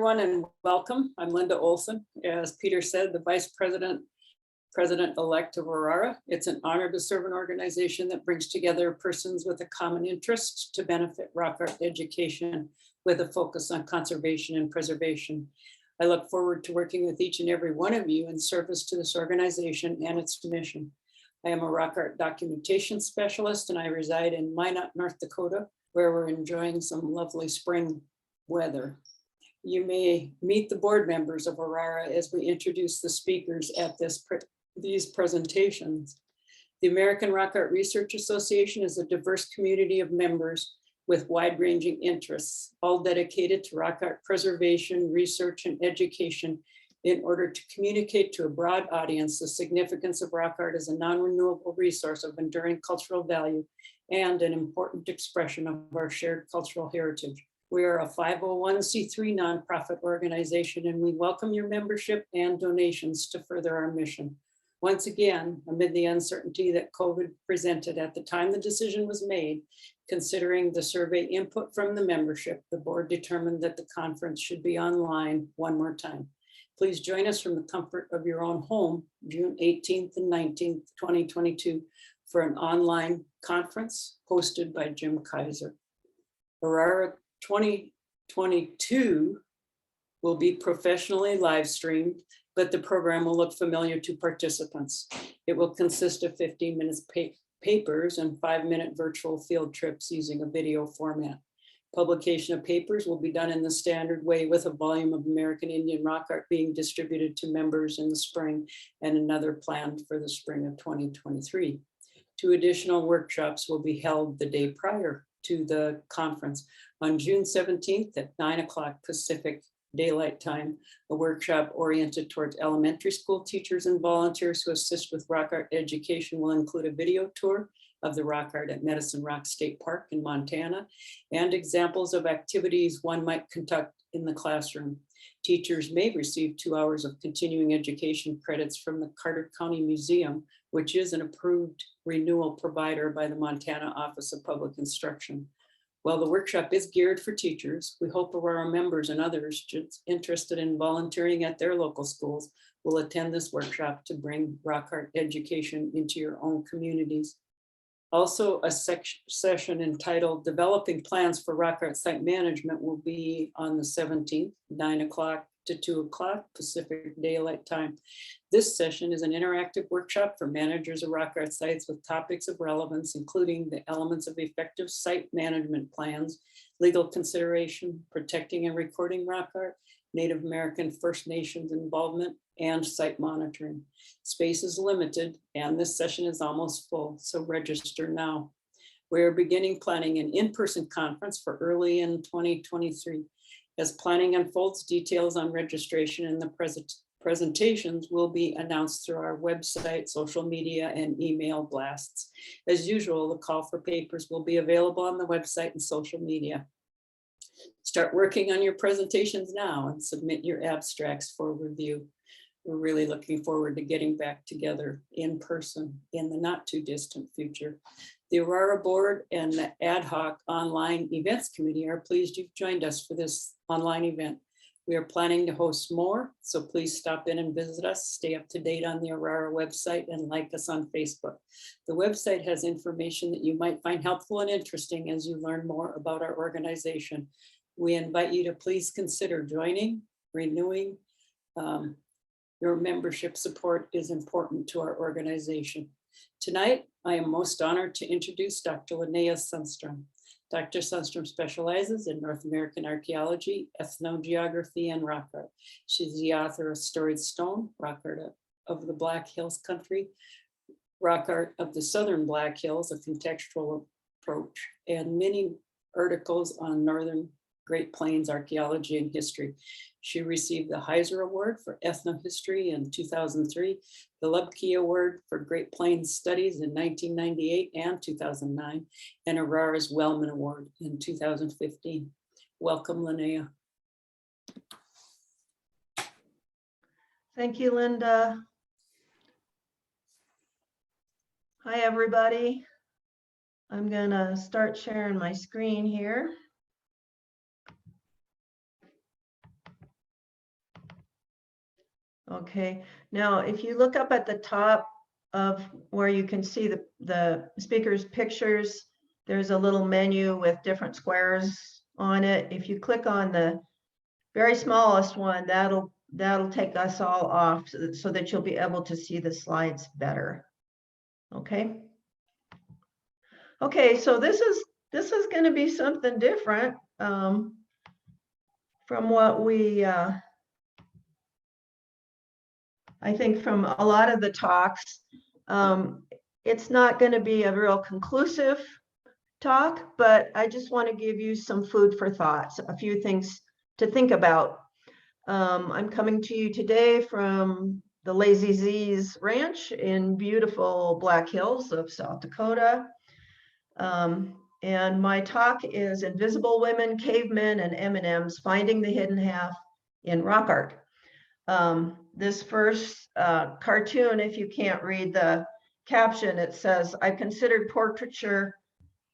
everyone, and welcome. I'm Linda Olson. As Peter said, the Vice President-elect of ARARA. It's an honor to serve an organization that brings together persons with a common interest to benefit rock art education with a focus on conservation and preservation. I look forward to working with each and every one of you in service to this organization and its mission. I am a rock art documentation specialist, and I reside in Minot, North Dakota, where we're enjoying some lovely spring weather. You may meet the board members of ARARA as we introduce the speakers at these presentations. The American Rock Art Research Association is a diverse community of members with wide-ranging interests, all dedicated to rock art preservation, research, and education in order to communicate to a broad audience the significance of rock art as a non-renewable resource of enduring cultural value and an important expression of our shared cultural heritage. We are a 501c3 nonprofit organization, and we welcome your membership and donations to further our mission. Once again, amid the uncertainty that COVID presented at the time the decision was made, considering the survey input from the membership, the board determined that the conference should be online one more time. Please join us from the comfort of your own home, June 18th and 19th, 2022, for an online conference hosted by Jim Kaiser. ARARA 2022 will be professionally live streamed, but the program will look familiar to participants. It will consist of 15 minutes papers and 5-minute virtual field trips using a video format. Publication of papers will be done in the standard way, with a volume of American Indian rock art being distributed to members in the spring and another planned for the spring of 2023. 2 additional workshops will be held the day prior to the conference. On June 17th at 9 o'clock Pacific Daylight Time, a workshop oriented towards elementary school teachers and volunteers who assist with rock art education will include a video tour of the rock art at Medicine Rock State Park in Montana and examples of activities one might conduct in the classroom. Teachers may receive 2 hours of continuing education credits from the Carter County Museum, which is an approved renewal provider by the Montana Office of Public Instruction. While the workshop is geared for teachers, we hope our members and others interested in volunteering at their local schools will attend this workshop to bring rock art education into your own communities. Also, a session entitled Developing Plans for Rock Art Site Management will be on the 17th, 9 o'clock to 2 o'clock Pacific Daylight Time. This session is an interactive workshop for managers of rock art sites with topics of relevance, including the elements of effective site management plans, legal consideration, protecting and recording rock art, Native American First Nations involvement, and site monitoring. Space is limited, and this session is almost full, so register now. We're beginning planning an in-person conference for early in 2023. As planning unfolds, details on registration and the presentations will be announced through our website, social media, and email blasts. As usual, the call for papers will be available on the website and social media. Start working on your presentations now and submit your abstracts for review. We're really looking forward to getting back together in person in the not too distant future. The ARARA board and the ad hoc online events committee are pleased you've joined us for this online event. We are planning to host more, so please stop in and visit us. Stay up to date on the ARARA website and like us on Facebook. The website has information that you might find helpful and interesting as you learn more about our organization. We invite you to please consider joining, renewing. Your membership support is important to our organization. Tonight, I am most honored to introduce Dr. Linea Sundstrom. Dr. Sundstrom specializes in North American archaeology, ethnogeography, and rock art. She's the author of Storied Stone, Rock Art of the Black Hills Country, Rock Art of the Southern Black Hills, a contextual approach, and many articles on Northern Great Plains archaeology and history. She received the Heiser Award for Ethnohistory in 2003, the Lubke Award for Great Plains Studies in 1998 and 2009, and ARARA's Wellman Award in 2015. Welcome, Linea. Thank you, Linda. Hi, everybody. I'm gonna start sharing my screen here. Okay, now if you look up at the top of where you can see the speaker's pictures, there's a little menu with different squares on it. If you click on the very smallest one, that'll take us all off so that you'll be able to see the slides better. Okay. Okay, so this is going to be something different from what we I think from a lot of the talks. It's not going to be a real conclusive talk, but I just want to give you some food for thoughts, a few things to think about. I'm coming to you today from the Lazy Z's Ranch in beautiful Black Hills of South Dakota. And my talk is Invisible Women, Cavemen, and M&Ms, Finding the Hidden Half in Rock Art. This first cartoon, if you can't read the caption, it says, "I've considered portraiture,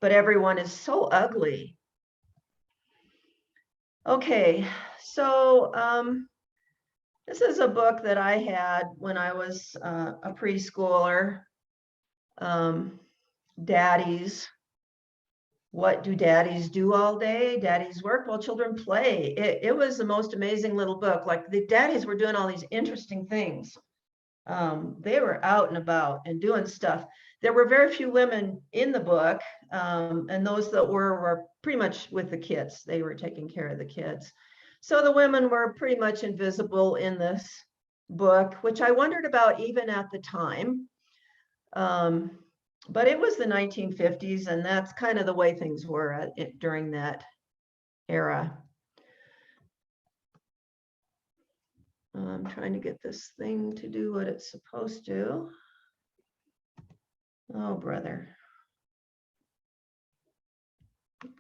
but everyone is so ugly." Okay, so this is a book that I had when I was a preschooler. Daddies. What do daddies do all day? Daddies work while children play. It was the most amazing little book. Like the daddies were doing all these interesting things. They were out and about and doing stuff. There were very few women in the book, and those that were pretty much with the kids. They were taking care of the kids. So the women were pretty much invisible in this book, which I wondered about even at the time. But it was the 1950s, and that's kind of the way things were during that era. I'm trying to get this thing to do what it's supposed to. Oh, brother.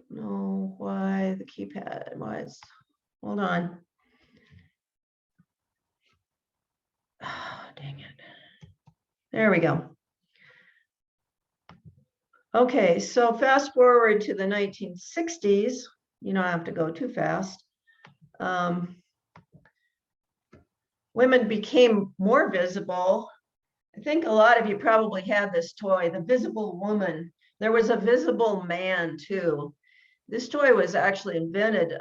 No, why the keypad? Why it's, hold on. Oh, dang it. There we go. Okay, so fast forward to the 1960s. You don't have to go too fast. Women became more visible. I think a lot of you probably had this toy, the visible woman. There was a visible man too. This toy was actually invented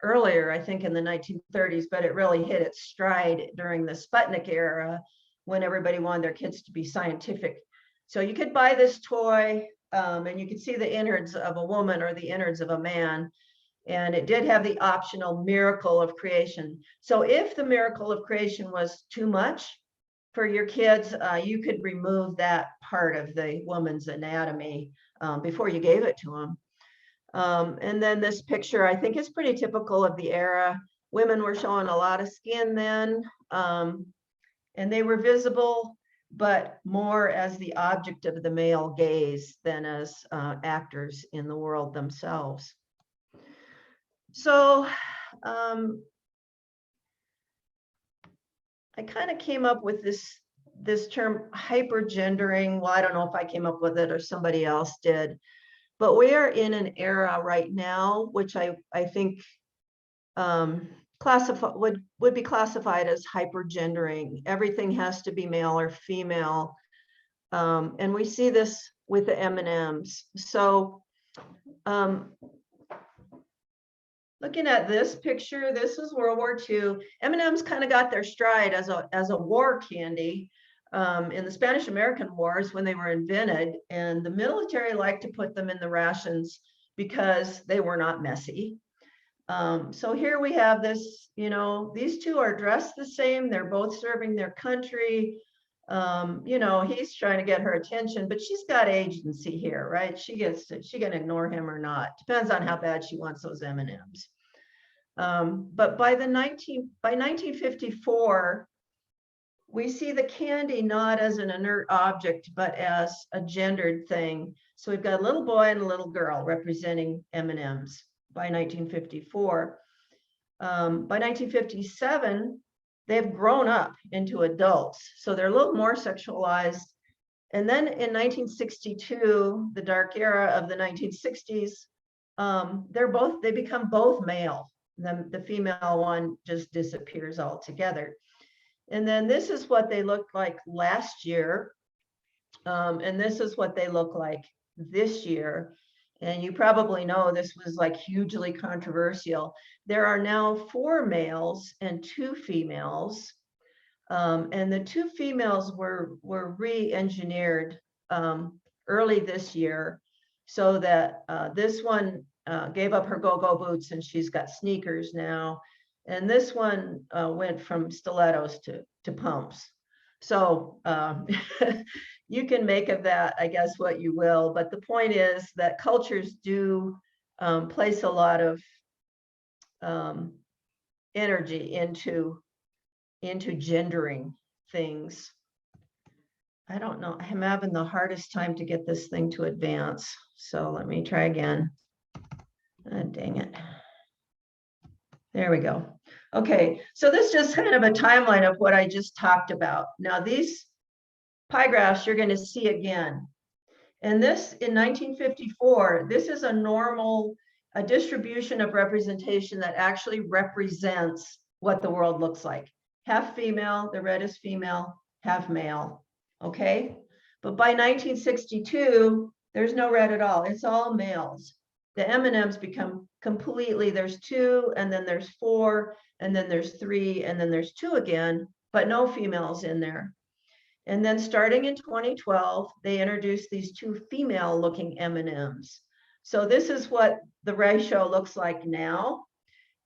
earlier, I think in the 1930s, but it really hit its stride during the Sputnik era when everybody wanted their kids to be scientific. So you could buy this toy and you could see the innards of a woman or the innards of a man. And it did have the optional miracle of creation. So if the miracle of creation was too much for your kids, you could remove that part of the woman's anatomy before you gave it to them. And then this picture, I think, is pretty typical of the era. Women were showing a lot of skin then, and they were visible, but more as the object of the male gaze than as actors in the world themselves. So I kind of came up with this term hypergendering. Well, I don't know if I came up with it or somebody else did, but we are in an era right now, which I think would be classified as hypergendering. Everything has to be male or female. And we see this with the M&Ms. So looking at this picture, this is World War II. M&Ms kind of got their stride as a war candy in the Spanish-American Wars when they were invented, and the military liked to put them in the rations because they were not messy. So here we have this, these two are dressed the same. They're both serving their country. He's trying to get her attention, but she's got agency here, right? She can ignore him or not. Depends on how bad she wants those M&Ms. But by 1954, we see the candy not as an inert object, but as a gendered thing. So we've got a little boy and a little girl representing M&Ms by 1954. By 1957, they've grown up into adults. So they're a little more sexualized. And then in 1962, the dark era of the 1960s, they become both male. The female one just disappears altogether. And then this is what they looked like last year. And this is what they look like this year. And you probably know this was like hugely controversial. There are now 4 males and 2 females. And the 2 females were re-engineered early this year, so that this one gave up her go-go boots and she's got sneakers now. And this one went from stilettos to pumps. So you can make of that, I guess, what you will. But the point is that cultures do place a lot of energy into gendering things. I don't know. I'm having the hardest time to get this thing to advance. So let me try again. Dang it. There we go. Okay, so this is just kind of a timeline of what I just talked about. Now these pie graphs you're going to see again. And this in 1954, this is a normal, a distribution of representation that actually represents what the world looks like. Half female, the red is female, half male, okay? But by 1962, there's no red at all. It's all males. The M&Ms become completely, there's 2, and then there's 4, and then there's 3, and then there's 2 again, but no females in there. And then starting in 2012, they introduced these 2 female-looking M&Ms. So this is what the ratio looks like now.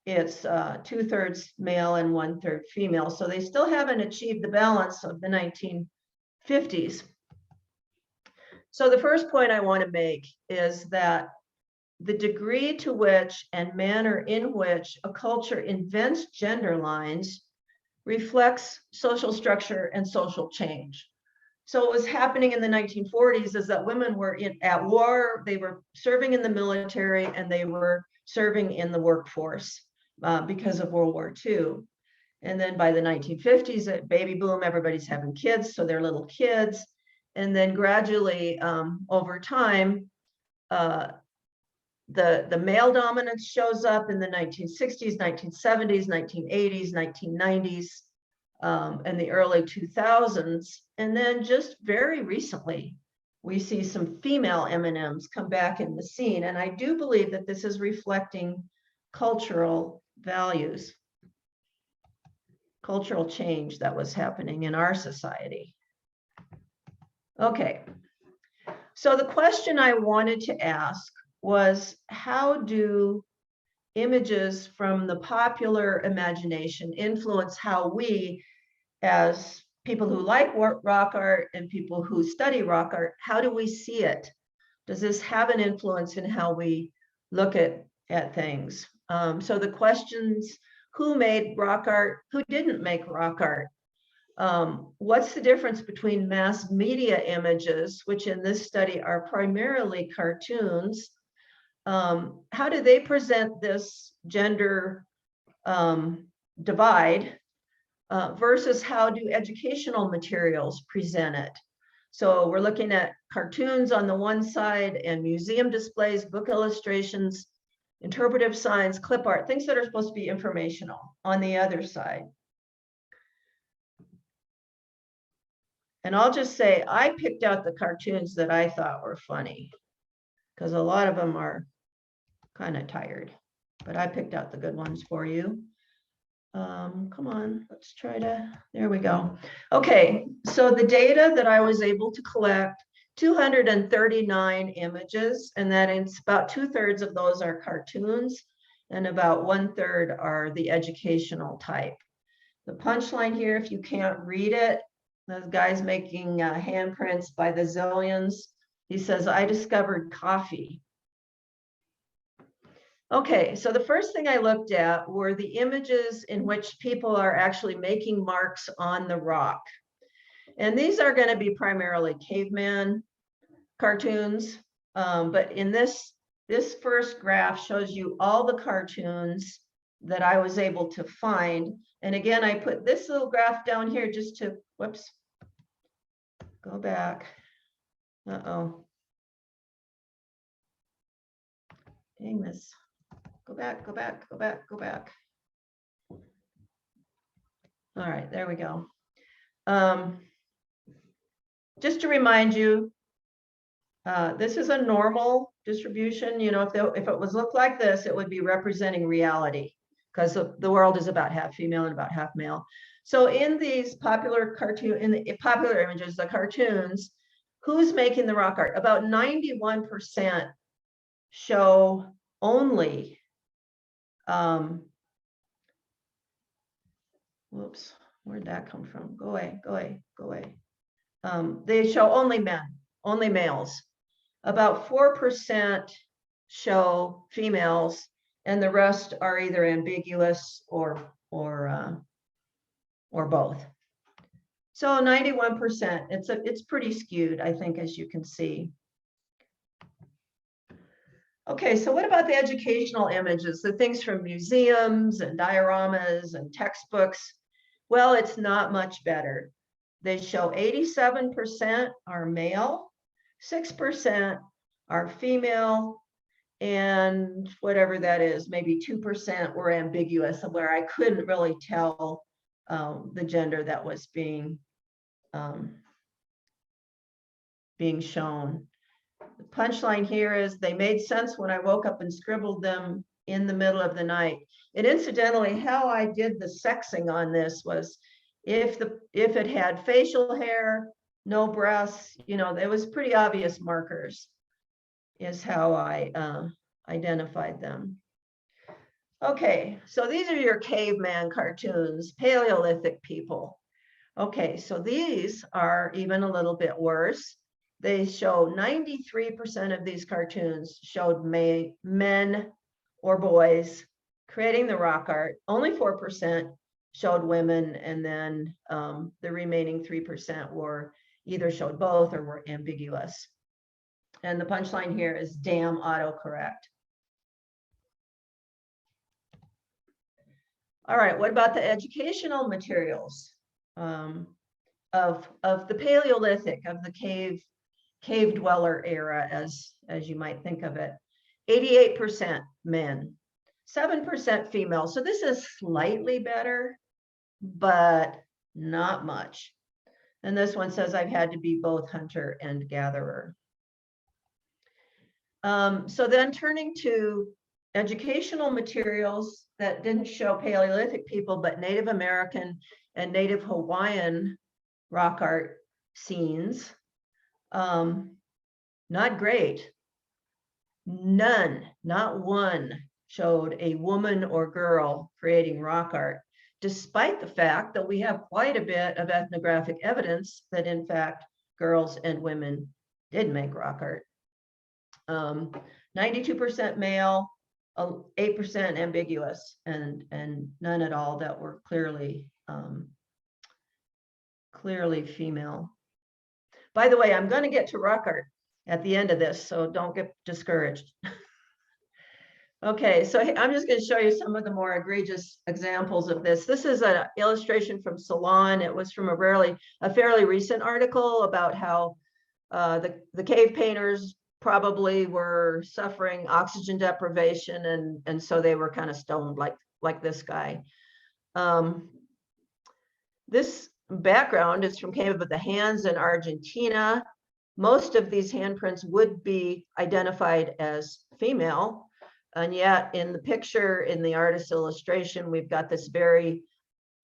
It's 2/3 male and 1/3 female. So they still haven't achieved the balance of the 1950s. So the first point I want to make is that the degree to which and manner in which a culture invents gender lines reflects social structure and social change. So what was happening in the 1940s is that women were at war, they were serving in the military, and they were serving in the workforce because of World War II. And then by the 1950s, at baby boom, everybody's having kids, so they're little kids. And then gradually, over time, the male dominance shows up in the 1960s, 1970s, 1980s, 1990s, and the early 2000s. And then just very recently, we see some female M&Ms come back in the scene. And I do believe that this is reflecting cultural values, cultural change that was happening in our society. Okay, so the question I wanted to ask was, how do images from the popular imagination influence how we, as people who like rock art and people who study rock art, how do we see it? Does this have an influence in how we look at things? So the questions: who made rock art? Who didn't make rock art? What's the difference between mass media images, which in this study are primarily cartoons? How do they present this gender divide versus how do educational materials present it? So we're looking at cartoons on the one side and museum displays, book illustrations, interpretive signs, clip art, things that are supposed to be informational on the other side. And I'll just say, I picked out the cartoons that I thought were funny, because a lot of them are kind of tired, but I picked out the good ones for you. Come on, let's try to, there we go. Okay, so the data that I was able to collect, 239 images, and that is about 2/3 of those are cartoons, and about 1/3 are the educational type. The punchline here, if you can't read it, those guys making handprints by the zillions. He says, I discovered coffee. Okay, so the first thing I looked at were the images in which people are actually making marks on the rock. And these are going to be primarily caveman cartoons. But in this first graph shows you all the cartoons that I was able to find. And again, I put this little graph down here just to, whoops, go back. Uh-oh. Dang this. Go back, go back, go back, go back. All right, there we go. Just to remind you, this is a normal distribution. You know, if it was looked like this, it would be representing reality, because the world is about half female and about half male. So in these popular popular images, the cartoons, who's making the rock art? About 91% show only, whoops, where'd that come from? Go away, go away, go away. They show only men, only males. About 4% show females, and the rest are either ambiguous or both. So 91%, it's pretty skewed, I think, as you can see. Okay, so what about the educational images, the things from museums and dioramas and textbooks? Well, it's not much better. They show 87% are male, 6% are female, and whatever that is, maybe 2% were ambiguous, where I couldn't really tell the gender that was being shown. The punchline here is they made sense when I woke up and scribbled them in the middle of the night. And incidentally, how I did the sexing on this was if it had facial hair, no breasts, you know, there was pretty obvious markers is how I identified them. Okay, so these are your caveman cartoons, Paleolithic people. Okay, so these are even a little bit worse. They show 93% of these cartoons showed men or boys creating the rock art. Only 4% showed women, and then the remaining 3% were either showed both or were ambiguous. And the punchline here is damn autocorrect. All right, what about the educational materials of the Paleolithic, of the cave dweller era, as you might think of it? 88% men, 7% female. So this is slightly better, but not much. And this one says I've had to be both hunter and gatherer. So then turning to educational materials that didn't show Paleolithic people, but Native American and Native Hawaiian rock art scenes. Not great. None, not one, showed a woman or girl creating rock art, despite the fact that we have quite a bit of ethnographic evidence that in fact girls and women did make rock art. 92% male, 8% ambiguous, and none at all that were clearly female. By the way, I'm going to get to rock art at the end of this, so don't get discouraged. Okay, so I'm just going to show you some of the more egregious examples of this. This is an illustration from Salon. It was from a fairly recent article about how the cave painters probably were suffering oxygen deprivation, and so they were kind of stoned like this guy. This background is from Cave of the Hands in Argentina. Most of these handprints would be identified as female, and yet in the picture, in the artist's illustration, we've got this very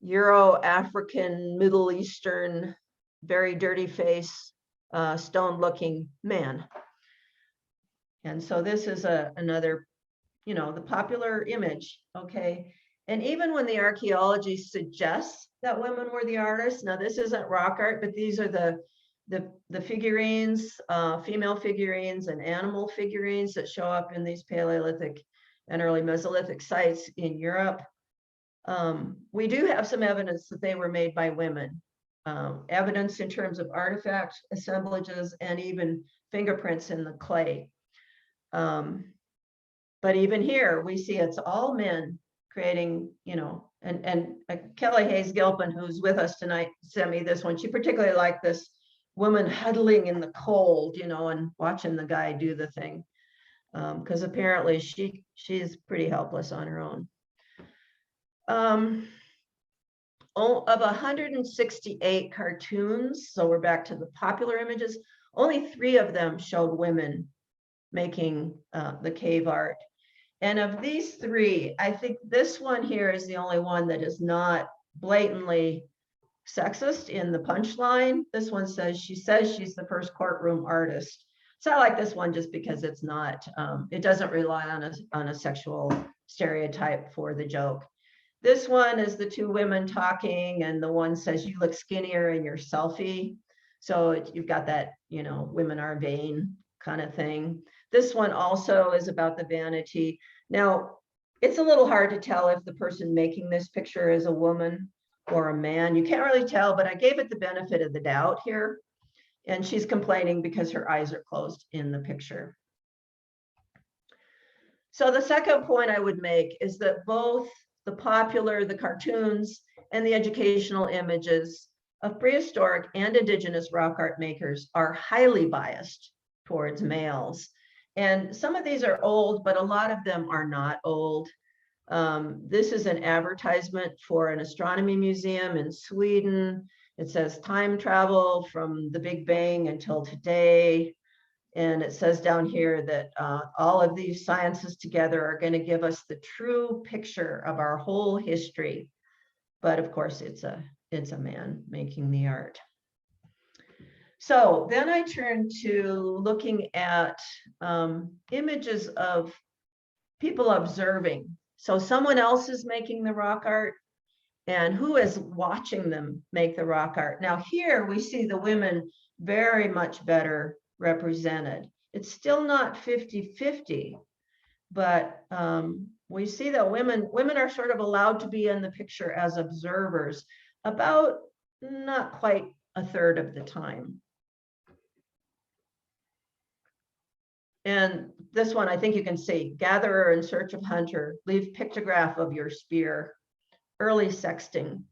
Euro-African, Middle Eastern, very dirty face, stone-looking man. And so this is another, you know, the popular image, okay? And even when the archaeology suggests that women were the artists, now this isn't rock art, but these are the figurines, female figurines and animal figurines that show up in these Paleolithic and early Mesolithic sites in Europe. We do have some evidence that they were made by women. Evidence in terms of artifact assemblages and even fingerprints in the clay. But even here, we see it's all men creating, you know, and Kelly Hayes Gilpin, who's with us tonight, sent me this one. She particularly liked this woman huddling in the cold, you know, and watching the guy do the thing. Because apparently she's pretty helpless on her own. of 168 cartoons, so we're back to the popular images, only 3 of them showed women making the cave art. And of these 3, I think this one here is the only one that is not blatantly sexist in the punchline. This one says she's the first courtroom artist. So I like this one just because it's not, it doesn't rely on a sexual stereotype for the joke. This one is the 2 women talking, and the one says you look skinnier in your selfie. So you've got that, you know, women are vain kind of thing. This one also is about the vanity. Now, it's a little hard to tell if the person making this picture is a woman or a man. You can't really tell, but I gave it the benefit of the doubt here. And she's complaining because her eyes are closed in the picture. So the second point I would make is that both the popular, the cartoons, and the educational images of prehistoric and indigenous rock art makers are highly biased towards males. And some of these are old, but a lot of them are not old. This is an advertisement for an astronomy museum in Sweden. It says time travel from the Big Bang until today. And it says down here that all of these sciences together are going to give us the true picture of our whole history. But of course, it's a man making the art. So then I turn to looking at images of people observing. So someone else is making the rock art, and who is watching them make the rock art. Now here we see the women very much better represented. It's still not 50-50, but we see that women are sort of allowed to be in the picture as observers about not quite a third of the time. And this one, I think you can see, gatherer in search of hunter, leave pictograph of your spear, early sexting.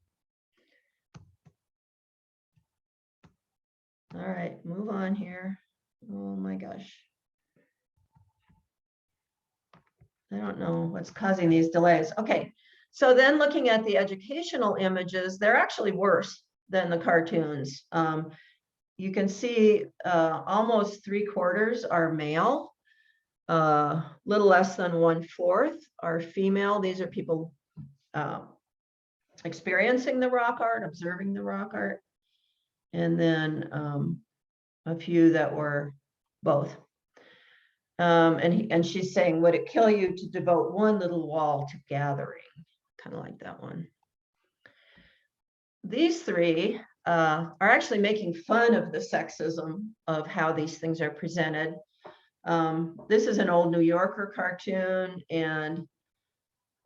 All right, move on here. Oh my gosh. I don't know what's causing these delays. Okay, so then looking at the educational images, they're actually worse than the cartoons. You can see almost 3/4 are male, little less than 1/4 are female. These are people experiencing the rock art, observing the rock art, and then a few that were both. And she's saying, would it kill you to devote one little wall to gathering? Kind of like that one. These 3 are actually making fun of the sexism of how these things are presented. This is an old New Yorker cartoon, and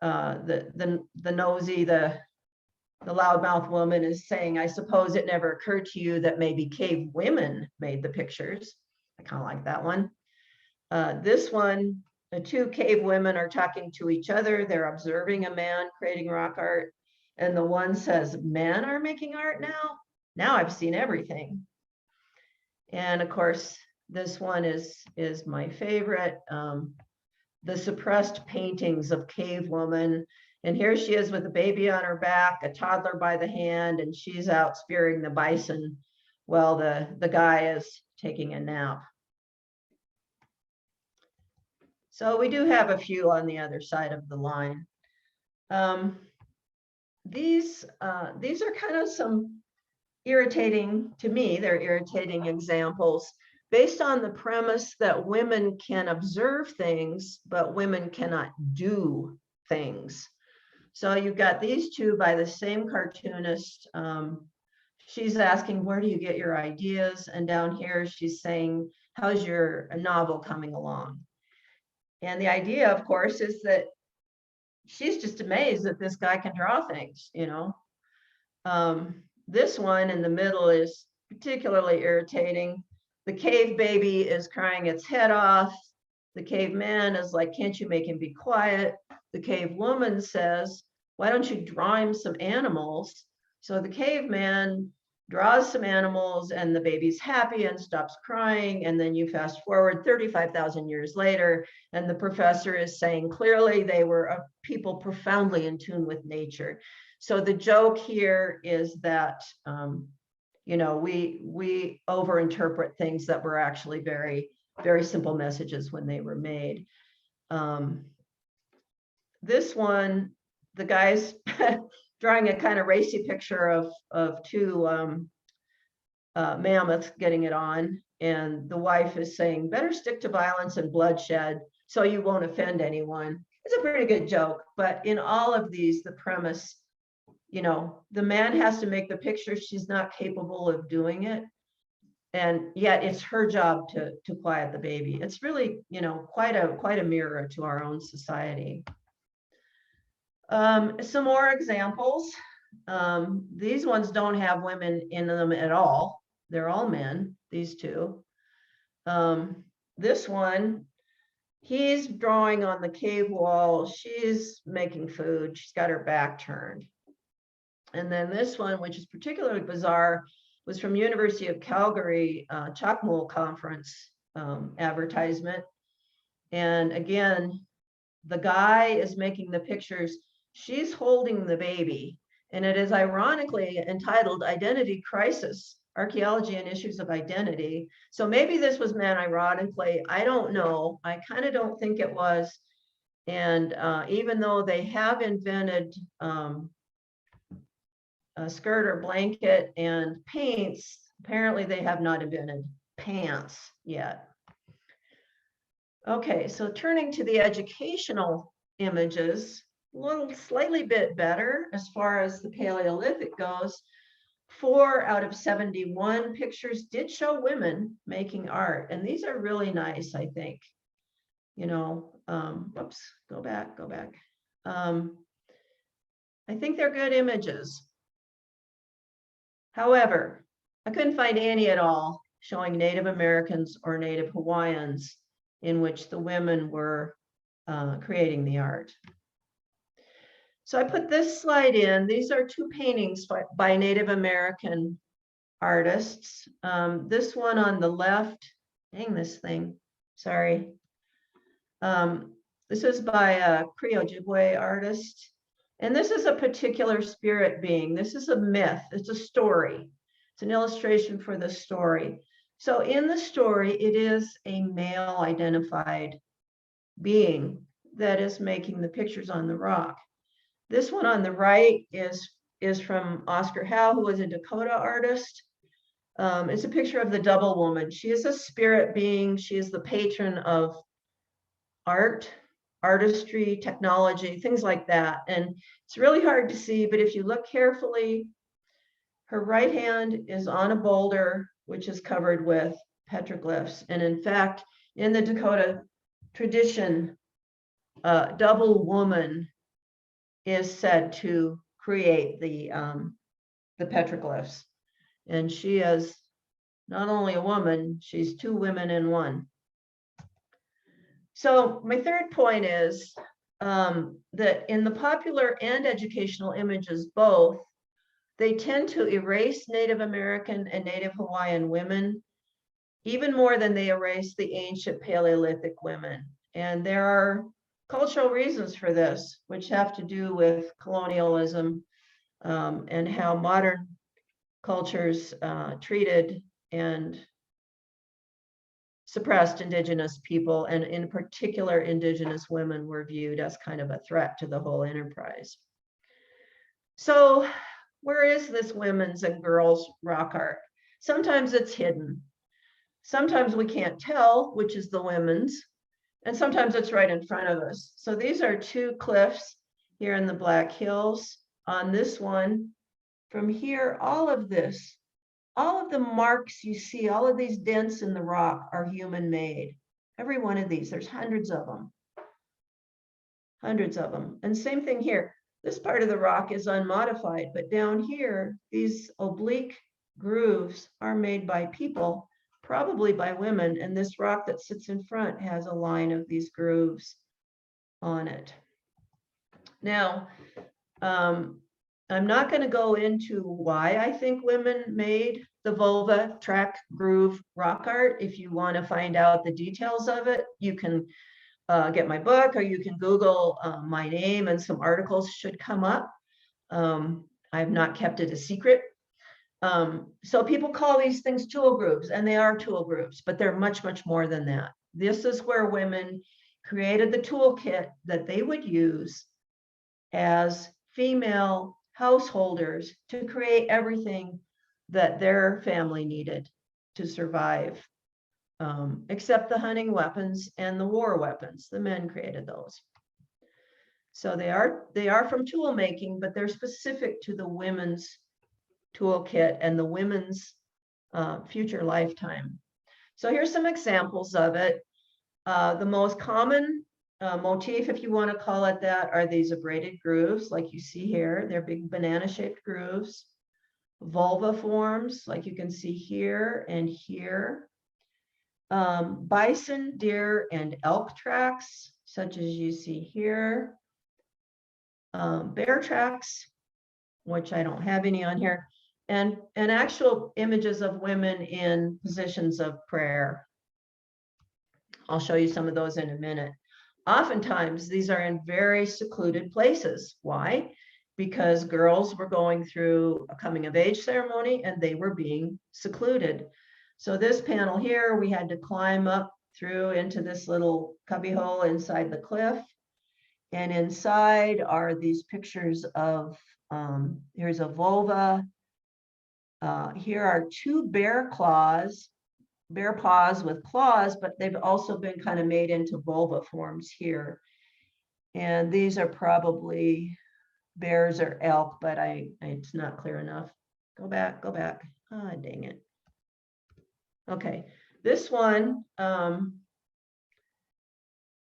the nosy, the loudmouth woman is saying, I suppose it never occurred to you that maybe cave women made the pictures. I kind of like that one. This one, the 2 cave women are talking to each other. They're observing a man creating rock art. And the one says, men are making art now? Now I've seen everything. And of course, this one is my favorite. The suppressed paintings of cave woman. And here she is with a baby on her back, a toddler by the hand, and she's out spearing the bison while the guy is taking a nap. So we do have a few on the other side of the line. These are kind of some irritating, to me, they're irritating examples based on the premise that women can observe things, but women cannot do things. So you've got these 2 by the same cartoonist. She's asking, where do you get your ideas? And down here, she's saying, how's your novel coming along? And the idea, of course, is that she's just amazed that this guy can draw things, you know. This one in the middle is particularly irritating. The cave baby is crying its head off. The caveman is like, can't you make him be quiet? The cave woman says, why don't you draw him some animals? So the caveman draws some animals and the baby's happy and stops crying. And then you fast forward 35,000 years later, and the professor is saying clearly they were people profoundly in tune with nature. So the joke here is that, you know, we overinterpret things that were actually very, very simple messages when they were made. This one, the guy's drawing a kind of racy picture of two mammoths getting it on, and the wife is saying, better stick to violence and bloodshed so you won't offend anyone. It's a pretty good joke, but in all of these, the premise, you know, the man has to make the picture, she's not capable of doing it, and yet it's her job to quiet the baby. It's really, you know, quite a mirror to our own society. Some more examples. These ones don't have women in them at all. They're all men, these two. This one, he's drawing on the cave wall. She's making food. She's got her back turned. And then this one, which is particularly bizarre, was from University of Calgary Chakmul conference advertisement. And again, the guy is making the pictures. She's holding the baby, and it is ironically entitled Identity Crisis, Archaeology and Issues of Identity. So maybe this was meant ironically, I don't know. I kind of don't think it was. And even though they have invented a skirt or blanket and paints, apparently they have not invented pants yet. Okay, so turning to the educational images, a little slightly bit better as far as the Paleolithic goes. 4 out of 71 pictures did show women making art, and these are really nice, I think. You know, whoops, go back. I think they're good images. However, I couldn't find any at all showing Native Americans or Native Hawaiians in which the women were creating the art. So I put this slide in. These are 2 paintings by Native American artists. This one on the left, dang this thing, sorry. This is by a Creo Ojibwe artist. And this is a particular spirit being. This is a myth, it's a story. It's an illustration for the story. So in the story, it is a male identified being that is making the pictures on the rock. This one on the right is from Oscar Howe, who was a Dakota artist. It's a picture of the double woman. She is a spirit being. She is the patron of art, artistry, technology, things like that. And it's really hard to see, but if you look carefully, her right hand is on a boulder, which is covered with petroglyphs. And in fact, in the Dakota tradition, double woman is said to create the petroglyphs. And she is not only a woman, she's 2 women in one. So my third point is that in the popular and educational images both, they tend to erase Native American and Native Hawaiian women, even more than they erase the ancient Paleolithic women. And there are cultural reasons for this, which have to do with colonialism and how modern cultures treated and suppressed indigenous people, and in particular, indigenous women were viewed as kind of a threat to the whole enterprise. So where is this women's and girls' rock art? Sometimes it's hidden. Sometimes we can't tell which is the women's, and sometimes it's right in front of us. So these are 2 cliffs here in the Black Hills. On this one, from here, all of the marks you see, all of these dents in the rock are human made. Every one of these, there's hundreds of them. Hundreds of them. And same thing here. This part of the rock is unmodified, but down here, these oblique grooves are made by people, probably by women. And this rock that sits in front has a line of these grooves on it. Now, I'm not going to go into why I think women made the vulva track groove rock art. If you want to find out the details of it, you can get my book, or you can Google my name, and some articles should come up. I have not kept it a secret. So people call these things tool groups, and they are tool groups, but they're much, much more than that. This is where women created the toolkit that they would use as female householders to create everything that their family needed to survive, except the hunting weapons and the war weapons. The men created those. So they are from tool making, but they're specific to the women's toolkit and the women's future lifetime. So here's some examples of it. The most common motif, if you want to call it that, are these abraded grooves, like you see here. They're big banana-shaped grooves. Vulva forms, like you can see here and here. Bison, deer, and elk tracks, such as you see here. Bear tracks, which I don't have any on here, and actual images of women in positions of prayer. I'll show you some of those in a minute. Oftentimes, these are in very secluded places. Why? Because girls were going through a coming of age ceremony and they were being secluded. So this panel here, we had to climb up through into this little cubbyhole inside the cliff. And inside are these pictures of, here's a vulva. Here are two bear paws with claws, but they've also been kind of made into vulva forms here. And these are probably bears or elk, but it's not clear enough. Go back. Ah, dang it. Okay, this one,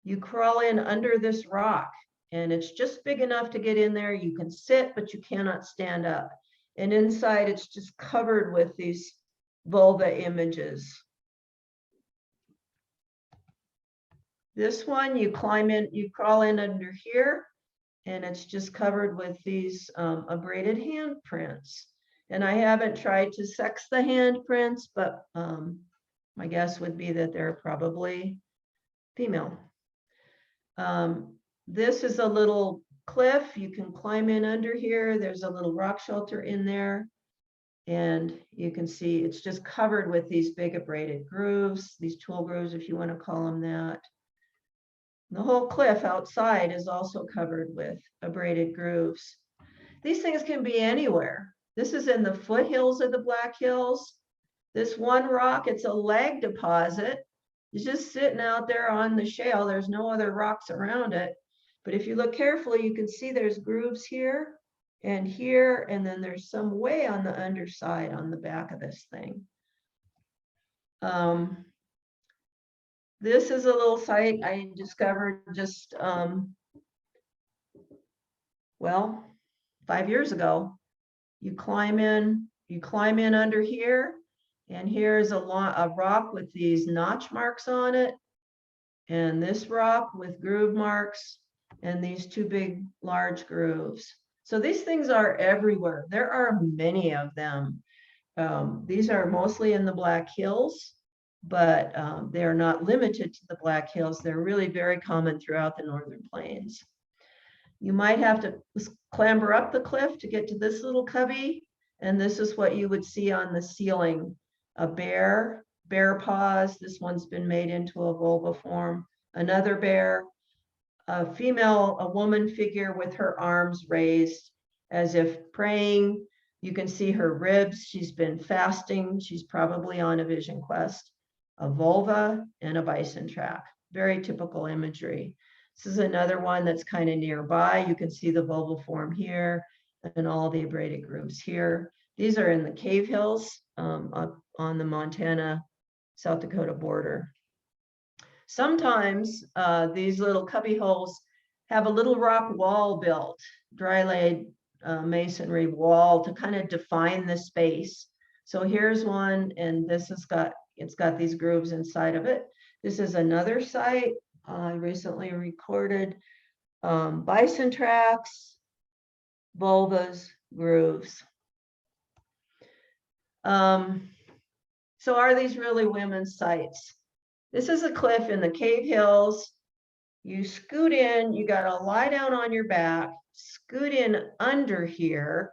you crawl in under this rock and it's just big enough to get in there. You can sit, but you cannot stand up. And inside it's just covered with these vulva images. This one, you climb in, you crawl in under here, and it's just covered with these abraded handprints. And I haven't tried to sex the handprints, but my guess would be that they're probably female. This is a little cliff. You can climb in under here. There's a little rock shelter in there. And you can see it's just covered with these big abraded grooves, these tool grooves, if you want to call them that. The whole cliff outside is also covered with abraded grooves. These things can be anywhere. This is in the foothills of the Black Hills. This one rock, it's a lag deposit. It's just sitting out there on the shale. There's no other rocks around it. But if you look carefully, you can see there's grooves here, and then there's some way on the underside on the back of this thing. This is a little site I discovered just, well, 5 years ago. You climb in under here, and here's a rock with these notch marks on it, and this rock with groove marks, and these two big, large grooves. So these things are everywhere. There are many of them. These are mostly in the Black Hills, but they're not limited to the Black Hills. They're really very common throughout the Northern Plains. You might have to clamber up the cliff to get to this little cubby, and this is what you would see on the ceiling. A bear paws. This one's been made into a vulva form. Another bear, a woman figure with her arms raised as if praying. You can see her ribs. She's been fasting. She's probably on a vision quest. A vulva and a bison track. Very typical imagery. This is another one that's kind of nearby. You can see the vulva form here and all the abraded grooves here. These are in the Cave Hills up on the Montana, South Dakota border. Sometimes these little cubby holes have a little rock wall built, dry laid masonry wall to kind of define the space. So here's one, and this has it's got these grooves inside of it. This is another site I recently recorded. Bison tracks, vulvas, grooves. So are these really women's sites? This is a cliff in the Cave Hills. You scoot in, you got to lie down on your back, scoot in under here,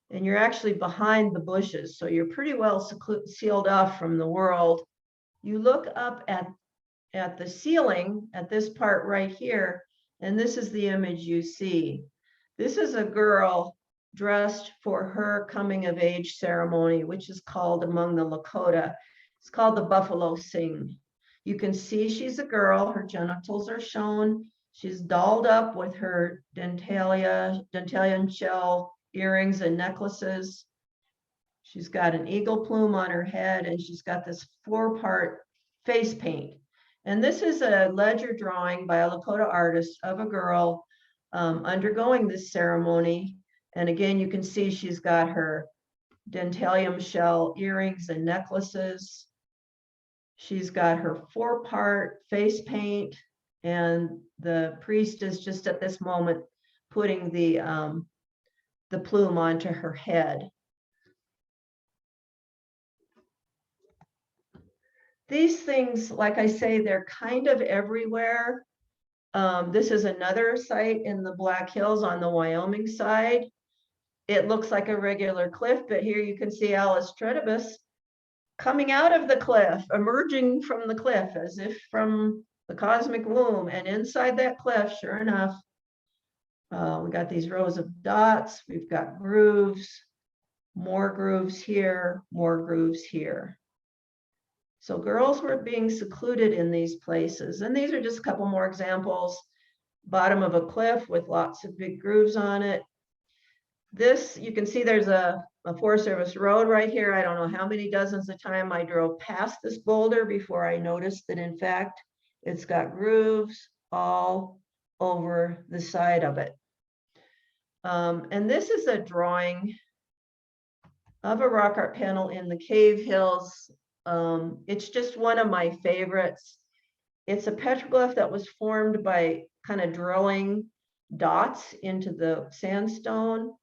and you're actually behind the bushes. So you're pretty well sealed off from the world. You look up at the ceiling at this part right here, and this is the image you see. This is a girl dressed for her coming of age ceremony, which is called among the Lakota. It's called the Buffalo Sing. You can see she's a girl, her genitals are shown. She's dolled up with her dentalian shell earrings and necklaces. She's got an eagle plume on her head, and she's got this 4-part face paint. And this is a ledger drawing by a Lakota artist of a girl undergoing this ceremony. And again, you can see she's got her dentalium shell earrings and necklaces. She's got her 4-part face paint, and the priest is just at this moment putting the plume onto her head. These things, like I say, they're kind of everywhere. This is another site in the Black Hills on the Wyoming side. It looks like a regular cliff, but here you can see Alice Tretibus coming out of the cliff, emerging from the cliff as if from the cosmic womb. And inside that cliff, sure enough, we got these rows of dots, we've got grooves, more grooves here, more grooves here. So girls were being secluded in these places. And these are just a couple more examples. Bottom of a cliff with lots of big grooves on it. This, you can see there's a Forest Service road right here. I don't know how many dozens of times I drove past this boulder before I noticed that in fact, it's got grooves all over the side of it. And this is a drawing of a rock art panel in the Cave Hills. It's just one of my favorites. It's a petroglyph that was formed by kind of drilling dots into the sandstone.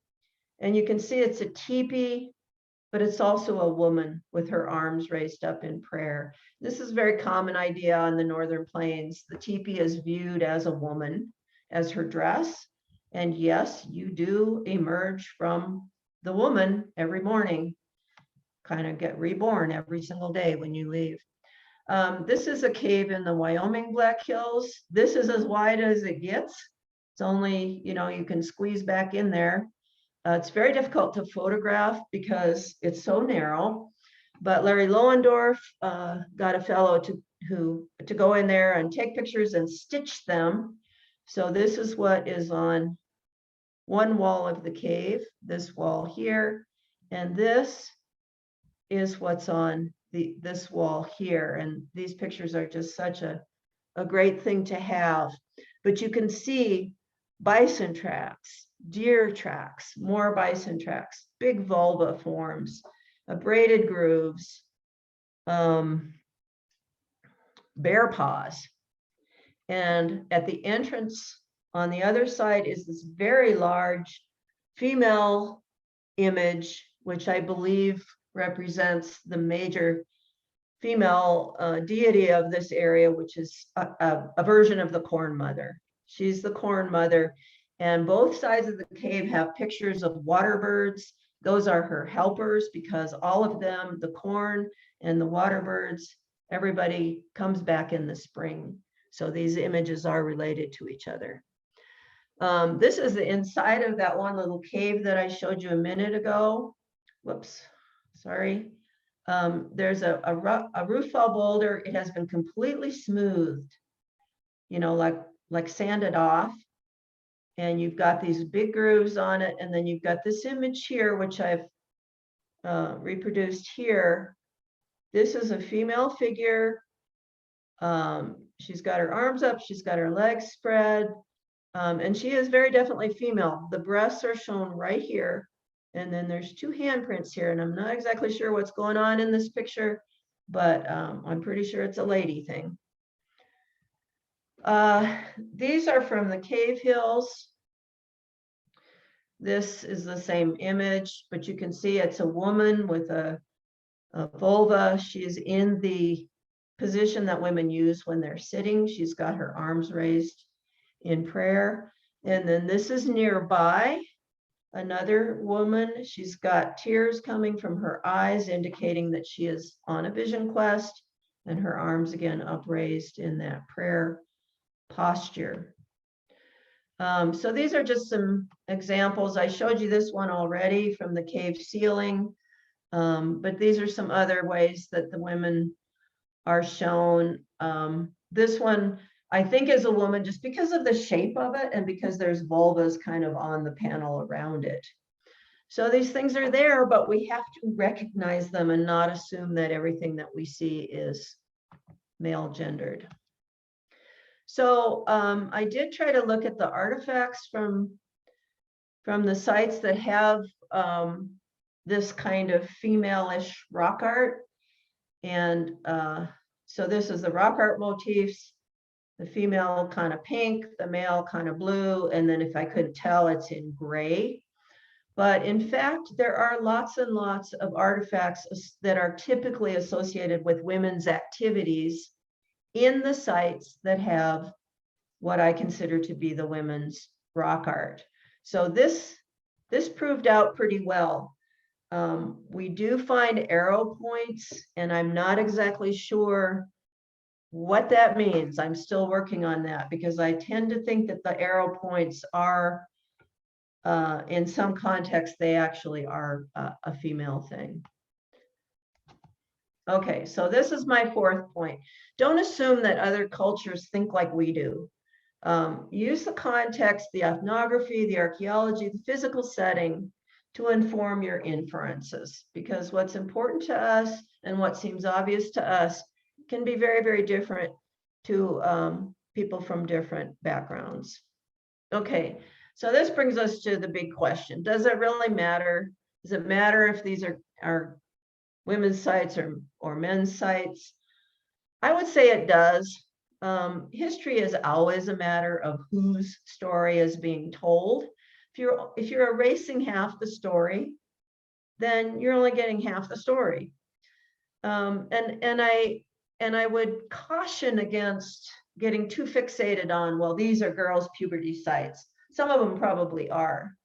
And you can see it's a teepee, but it's also a woman with her arms raised up in prayer. This is a very common idea on the Northern Plains. The teepee is viewed as a woman, as her dress. And yes, you do emerge from the woman every morning, kind of get reborn every single day when you leave. This is a cave in the Wyoming Black Hills. This is as wide as it gets. It's only, you can squeeze back in there. It's very difficult to photograph because it's so narrow, but Larry Lohendorf got a fellow to go in there and take pictures and stitch them. So this is what is on one wall of the cave, this wall here, and this is what's on this wall here. And these pictures are just such a great thing to have. But you can see bison tracks, deer tracks, more bison tracks, big vulva forms, abraded grooves, bear paws. And at the entrance on the other side is this very large female image, which I believe represents the major female deity of this area, which is a version of the Corn Mother. She's the Corn Mother. And both sides of the cave have pictures of water birds. Those are her helpers, because all of them, the corn and the water birds, everybody comes back in the spring. So these images are related to each other. This is the inside of that one little cave that I showed you a minute ago. Whoops, sorry. There's a roof fall boulder. It has been completely smoothed, like sanded off. And you've got these big grooves on it. And then you've got this image here, which I've reproduced here. This is a female figure. She's got her arms up, she's got her legs spread, and she is very definitely female. The breasts are shown right here. And then there's 2 handprints here, and I'm not exactly sure what's going on in this picture, but I'm pretty sure it's a lady thing. These are from the Cave Hills. This is the same image, but you can see it's a woman with a vulva. She is in the position that women use when they're sitting. She's got her arms raised in prayer. And then this is nearby. Another woman, she's got tears coming from her eyes, indicating that she is on a vision quest, and her arms again upraised in that prayer posture. So these are just some examples. I showed you this one already from the cave ceiling, but these are some other ways that the women are shown. This one, I think, is a woman just because of the shape of it and because there's vulvas kind of on the panel around it. So these things are there, but we have to recognize them and not assume that everything that we see is male gendered. So I did try to look at the artifacts from the sites that have this kind of female-ish rock art. And so this is the rock art motifs, the female kind of pink, the male kind of blue, and then if I could tell, it's in gray. But in fact, there are lots and lots of artifacts that are typically associated with women's activities in the sites that have what I consider to be the women's rock art. So this proved out pretty well. We do find arrow points, and I'm not exactly sure what that means. I'm still working on that because I tend to think that the arrow points are, in some context, they actually are a female thing. Okay, so this is my fourth point. Don't assume that other cultures think like we do. Use the context, the ethnography, the archaeology, the physical setting to inform your inferences, because what's important to us and what seems obvious to us can be very, very different to people from different backgrounds. Okay, so this brings us to the big question. Does it really matter? Does it matter if these are women's sites or men's sites? I would say it does. History is always a matter of whose story is being told. If you're erasing half the story, then you're only getting half the story. And I would caution against getting too fixated on, well, these are girls' puberty sites. Some of them probably are.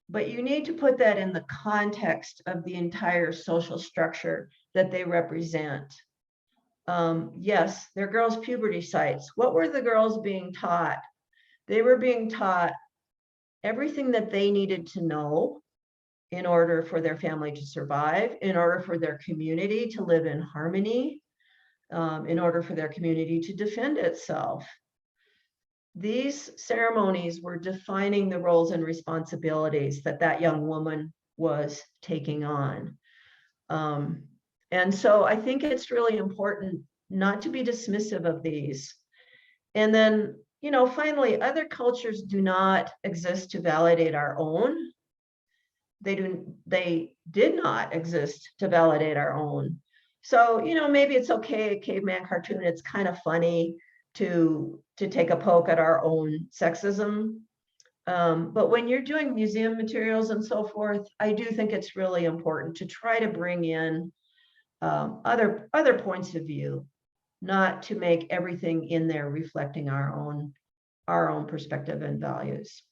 But you need to put that in the context of the entire social structure that they represent. Yes, they're girls' puberty sites. What were the girls being taught? They were being taught everything that they needed to know in order for their family to survive, in order for their community to live in harmony, in order for their community to defend itself. These ceremonies were defining the roles and responsibilities that young woman was taking on. And so I think it's really important not to be dismissive of these. And then, finally, other cultures do not exist to validate our own. They did not exist to validate our own. So, maybe it's okay, a caveman cartoon, it's kind of funny to take a poke at our own sexism. But when you're doing museum materials and so forth, I do think it's really important to try to bring in other points of view, not to make everything in there reflecting our own perspective and values.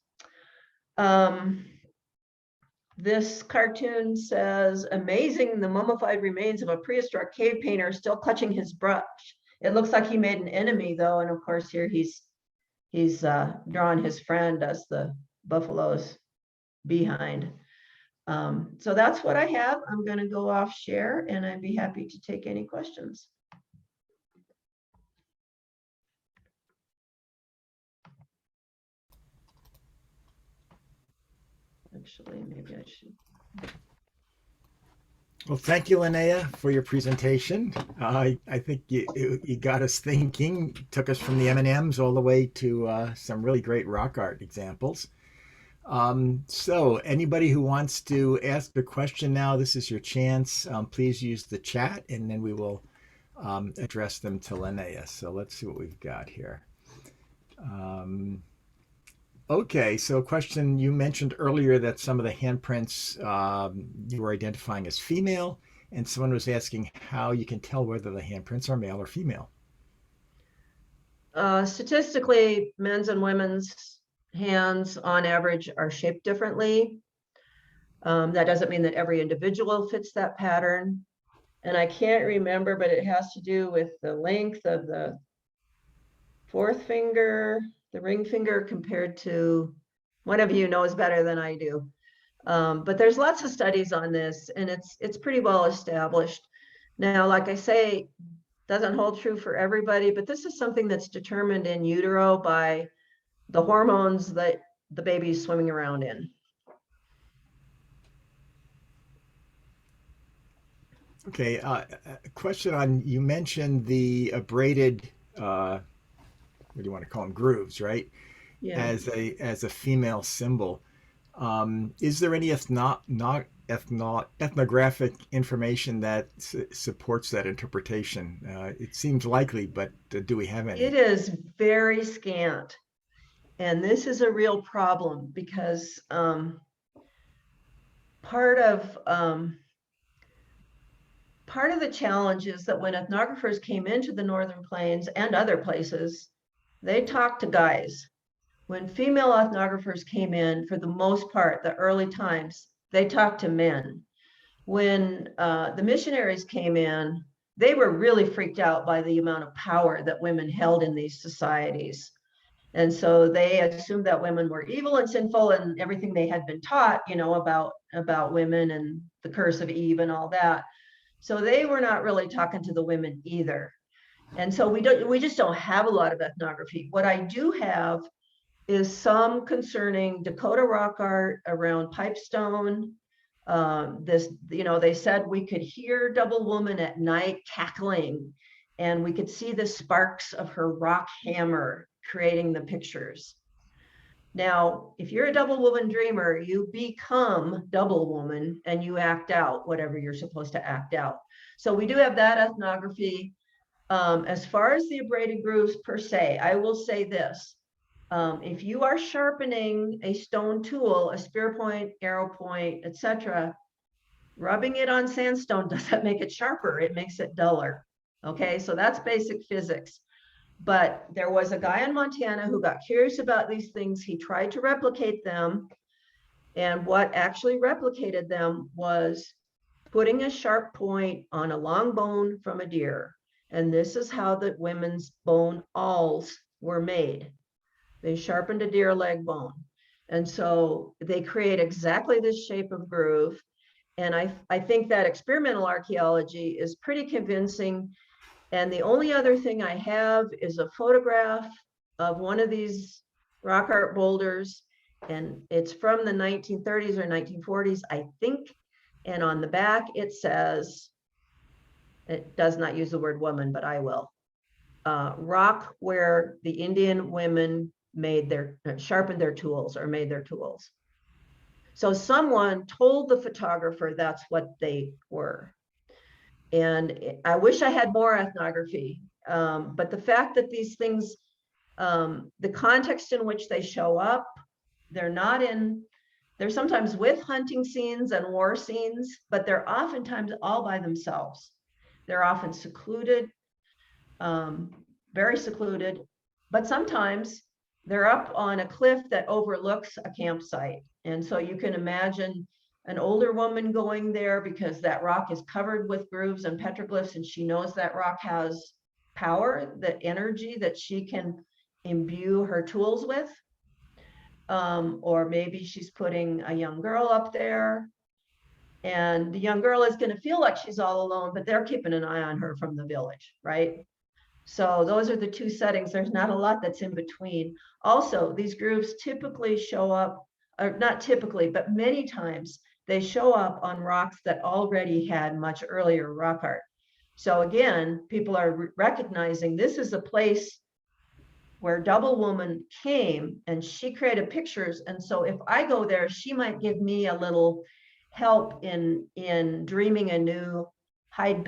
This cartoon says, amazing, the mummified remains of a prehistoric cave painter still clutching his brush. It looks like he made an enemy though, and of course here he's drawn his friend as the buffalo's behind. So that's what I have. I'm going to go off share, and I'd be happy to take any questions. Actually, maybe I should. Well, thank you, Linea, for your presentation. I think you got us thinking, took us from the M&Ms all the way to some really great rock art examples. So anybody who wants to ask a question now, this is your chance. Please use the chat, and then we will address them to Linea. So let's see what we've got here. Okay, so a question, you mentioned earlier that some of the handprints you were identifying as female. and someone was asking how you can tell whether the handprints are male or female. Statistically, men's and women's hands on average are shaped differently. That doesn't mean that every individual fits that pattern. And I can't remember, but it has to do with the length of the fourth finger, the ring finger, compared to, one of you knows better than I do. But there's lots of studies on this, and it's pretty well established. Now, like I say, doesn't hold true for everybody, but this is something that's determined in utero by the hormones that the baby's swimming around in. Okay, a question on, you mentioned the abraded, what do you want to call them, grooves, right? Yeah. As a female symbol. Is there any ethnographic information that supports that interpretation? It seems likely, but do we have any? It is very scant. And this is a real problem because part of the challenge is that when ethnographers came into the Northern Plains and other places, they talked to guys. When female ethnographers came in, for the most part, the early times, they talked to men. When the missionaries came in, they were really freaked out by the amount of power that women held in these societies. And so they assumed that women were evil and sinful, and everything they had been taught, about women and the curse of Eve and all that. So they were not really talking to the women either. And so we just don't have a lot of ethnography. What I do have is some concerning Dakota rock art around Pipestone. They said we could hear Double Woman at night cackling, and we could see the sparks of her rock hammer creating the pictures. Now, if you're a Double Woman dreamer, you become Double Woman and you act out whatever you're supposed to act out. So we do have that ethnography. As far as the abraded grooves per se, I will say this. If you are sharpening a stone tool, a spear point, arrow point, etc., rubbing it on sandstone doesn't make it sharper, it makes it duller. Okay, so that's basic physics. But there was a guy in Montana who got curious about these things. He tried to replicate them. And what actually replicated them was putting a sharp point on a long bone from a deer. And this is how the women's bone awls were made. They sharpened a deer leg bone. And so they create exactly this shape of groove. And I think that experimental archaeology is pretty convincing. And the only other thing I have is a photograph of one of these rock art boulders. And it's from the 1930s or 1940s, I think. And on the back, it says, it does not use the word woman, but I will. Rock where the Indian women sharpened their tools or made their tools. So someone told the photographer that's what they were. And I wish I had more ethnography, but the fact that these things, the context in which they show up, they're sometimes with hunting scenes and war scenes, but they're oftentimes all by themselves. They're often secluded, very secluded, but sometimes they're up on a cliff that overlooks a campsite. And so you can imagine an older woman going there because that rock is covered with grooves and petroglyphs, and she knows that rock has power, that energy that she can imbue her tools with. Or maybe she's putting a young girl up there, and the young girl is going to feel like she's all alone, but they're keeping an eye on her from the village, right? So those are the two settings. There's not a lot that's in between. Also, these grooves typically show up, or not typically, but many times they show up on rocks that already had much earlier rock art. So again, people are recognizing this is a place where Double Woman came and she created pictures. And so if I go there, she might give me a little help in dreaming a new hide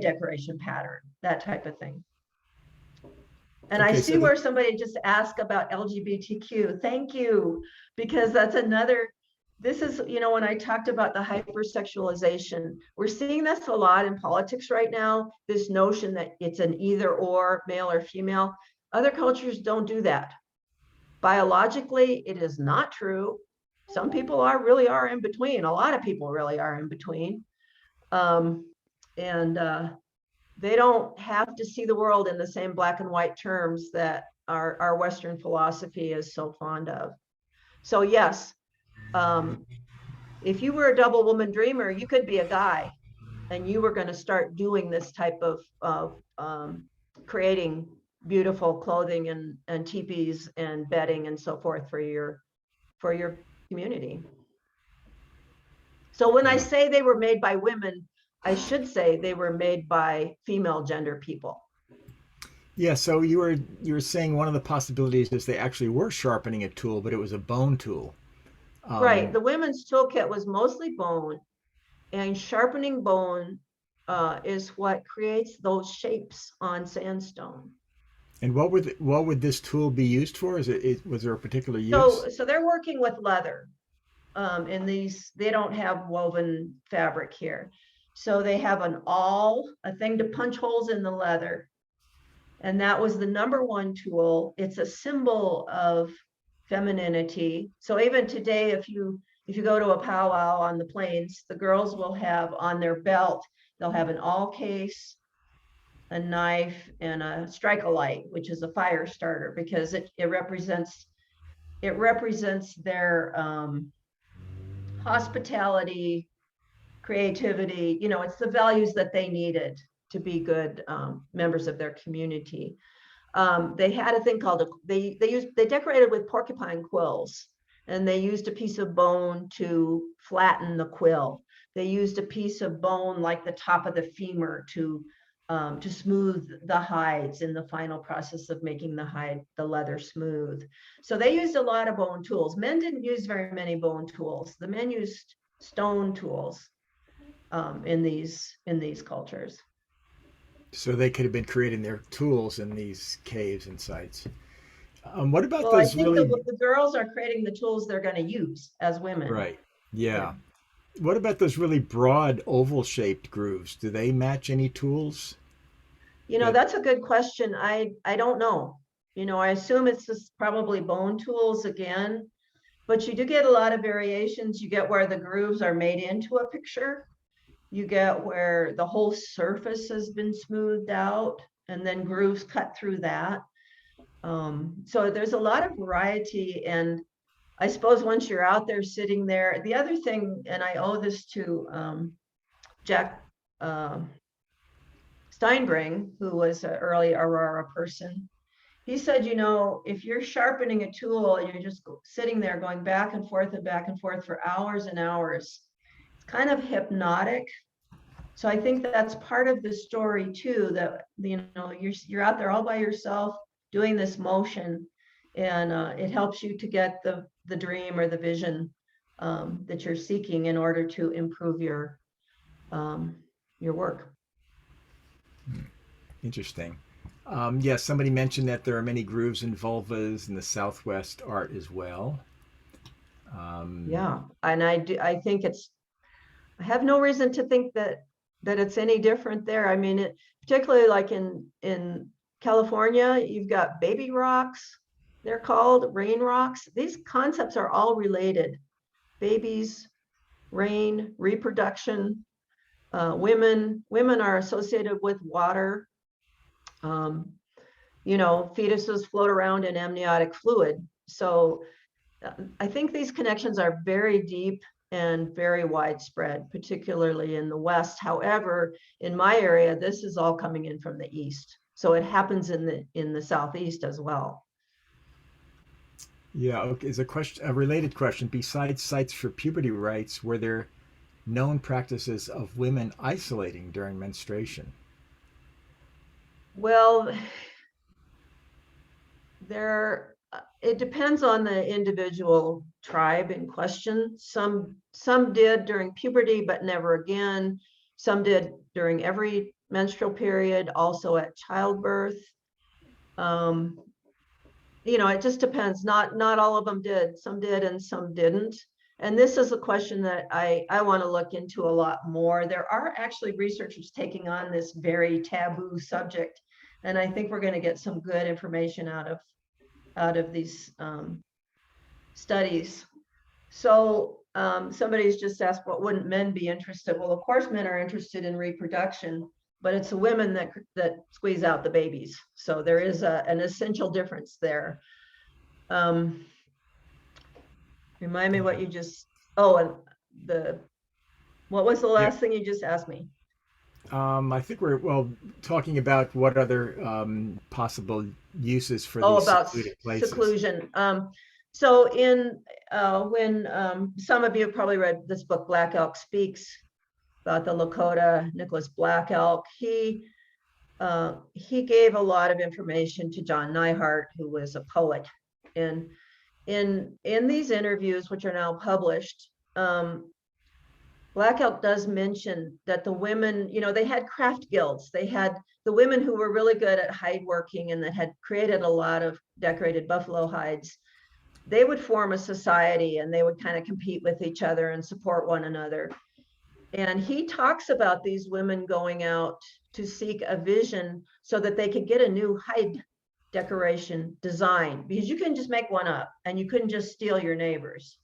decoration pattern, that type of thing. And okay, I see where somebody just asked about LGBTQ. Thank you, because that's another this is, when I talked about the hypersexualization, we're seeing this a lot in politics right now, this notion that it's an either or, male or female. Other cultures don't do that. Biologically, it is not true. Some people really are in between. A lot of people really are in between. And they don't have to see the world in the same black and white terms that our Western philosophy is so fond of. So yes, if you were a double woman dreamer, you could be a guy and you were going to start doing this type of creating beautiful clothing and teepees and bedding and so forth for your community. So when I say they were made by women, I should say they were made by female gender people. Yeah, so you were saying one of the possibilities is they actually were sharpening a tool, but it was a bone tool. Right. The women's toolkit was mostly bone, and sharpening bone is what creates those shapes on sandstone. And what would this tool be used for? Was there a particular use? So they're working with leather. In these, they don't have woven fabric here. So they have an awl, a thing to punch holes in the leather. And that was the number one tool. It's a symbol of femininity. So even today, if you go to a powwow on the plains, the girls will have on their belt, they'll have an awl case, a knife, and a strike-a-light, which is a fire starter, because it represents their hospitality, creativity. It's the values that they needed to be good members of their community. They had a thing called they decorated with porcupine quills, and they used a piece of bone to flatten the quill. They used a piece of bone like the top of the femur to smooth the hides in the final process of making the leather smooth. So they used a lot of bone tools. Men didn't use very many bone tools. The men used stone tools in these cultures. So they could have been creating their tools in these caves and sites. What about Well, I those think really? the girls are creating the tools they're going to use as women. Right. Yeah. What about those really broad oval-shaped grooves? Do they match any tools? That's a good question. I don't know. I assume it's just probably bone tools again, but you do get a lot of variations. You get where the grooves are made into a picture. You get where the whole surface has been smoothed out and then grooves cut through that. So there's a lot of variety. And I suppose once you're out there sitting there, the other thing, and I owe this to Jack Steinbring, who was an early ARARA person. He said, if you're sharpening a tool and you're just sitting there going back and forth for hours and hours, it's kind of hypnotic. So I think that's part of the story too, that you're out there all by yourself doing this motion, and it helps you to get the dream or the vision that you're seeking in order to improve your work. Interesting. Yes, somebody mentioned that there are many grooves and vulvas in the Southwest art as well. Yeah, and I think I have no reason to think that it's any different there. I mean, particularly like in California, you've got baby rocks, they're called rain rocks. These concepts are all related. Babies, rain, reproduction, women are associated with water. Fetuses float around in amniotic fluid. So I think these connections are very deep and very widespread, particularly in the West. However, in my area, this is all coming in from the East. So it happens in the Southeast as well. Yeah, okay. Is a related question. Besides sites for puberty rites, were there known practices of women isolating during menstruation? Well, it depends on the individual tribe in question. Some did during puberty, but never again. Some did during every menstrual period, also at childbirth. It just depends. Not all of them did. Some did and some didn't. And this is a question that I want to look into a lot more. There are actually researchers taking on this very taboo subject. And I think we're going to get some good information out of these studies. So somebody's just asked, what wouldn't men be interested? Well, of course, men are interested in reproduction, but it's the women that squeeze out the babies. So there is an essential difference there. Remind me what you just, oh, and what was the last thing you just asked me? I think we're, well, talking about what other possible uses for Oh, these about secluded places. seclusion. So when some of you have probably read this book, Black Elk Speaks, about the Lakota Nicholas Black Elk. He gave a lot of information to John Neihart, who was a poet. And in these interviews, which are now published, Black Elk does mention that the women, you know, they had craft guilds. They had the women who were really good at hide working and that had created a lot of decorated buffalo hides. They would form a society and they would kind of compete with each other and support one another. And he talks about these women going out to seek a vision so that they could get a new hide decoration design, because you couldn't just make one up and you couldn't just steal your neighbors.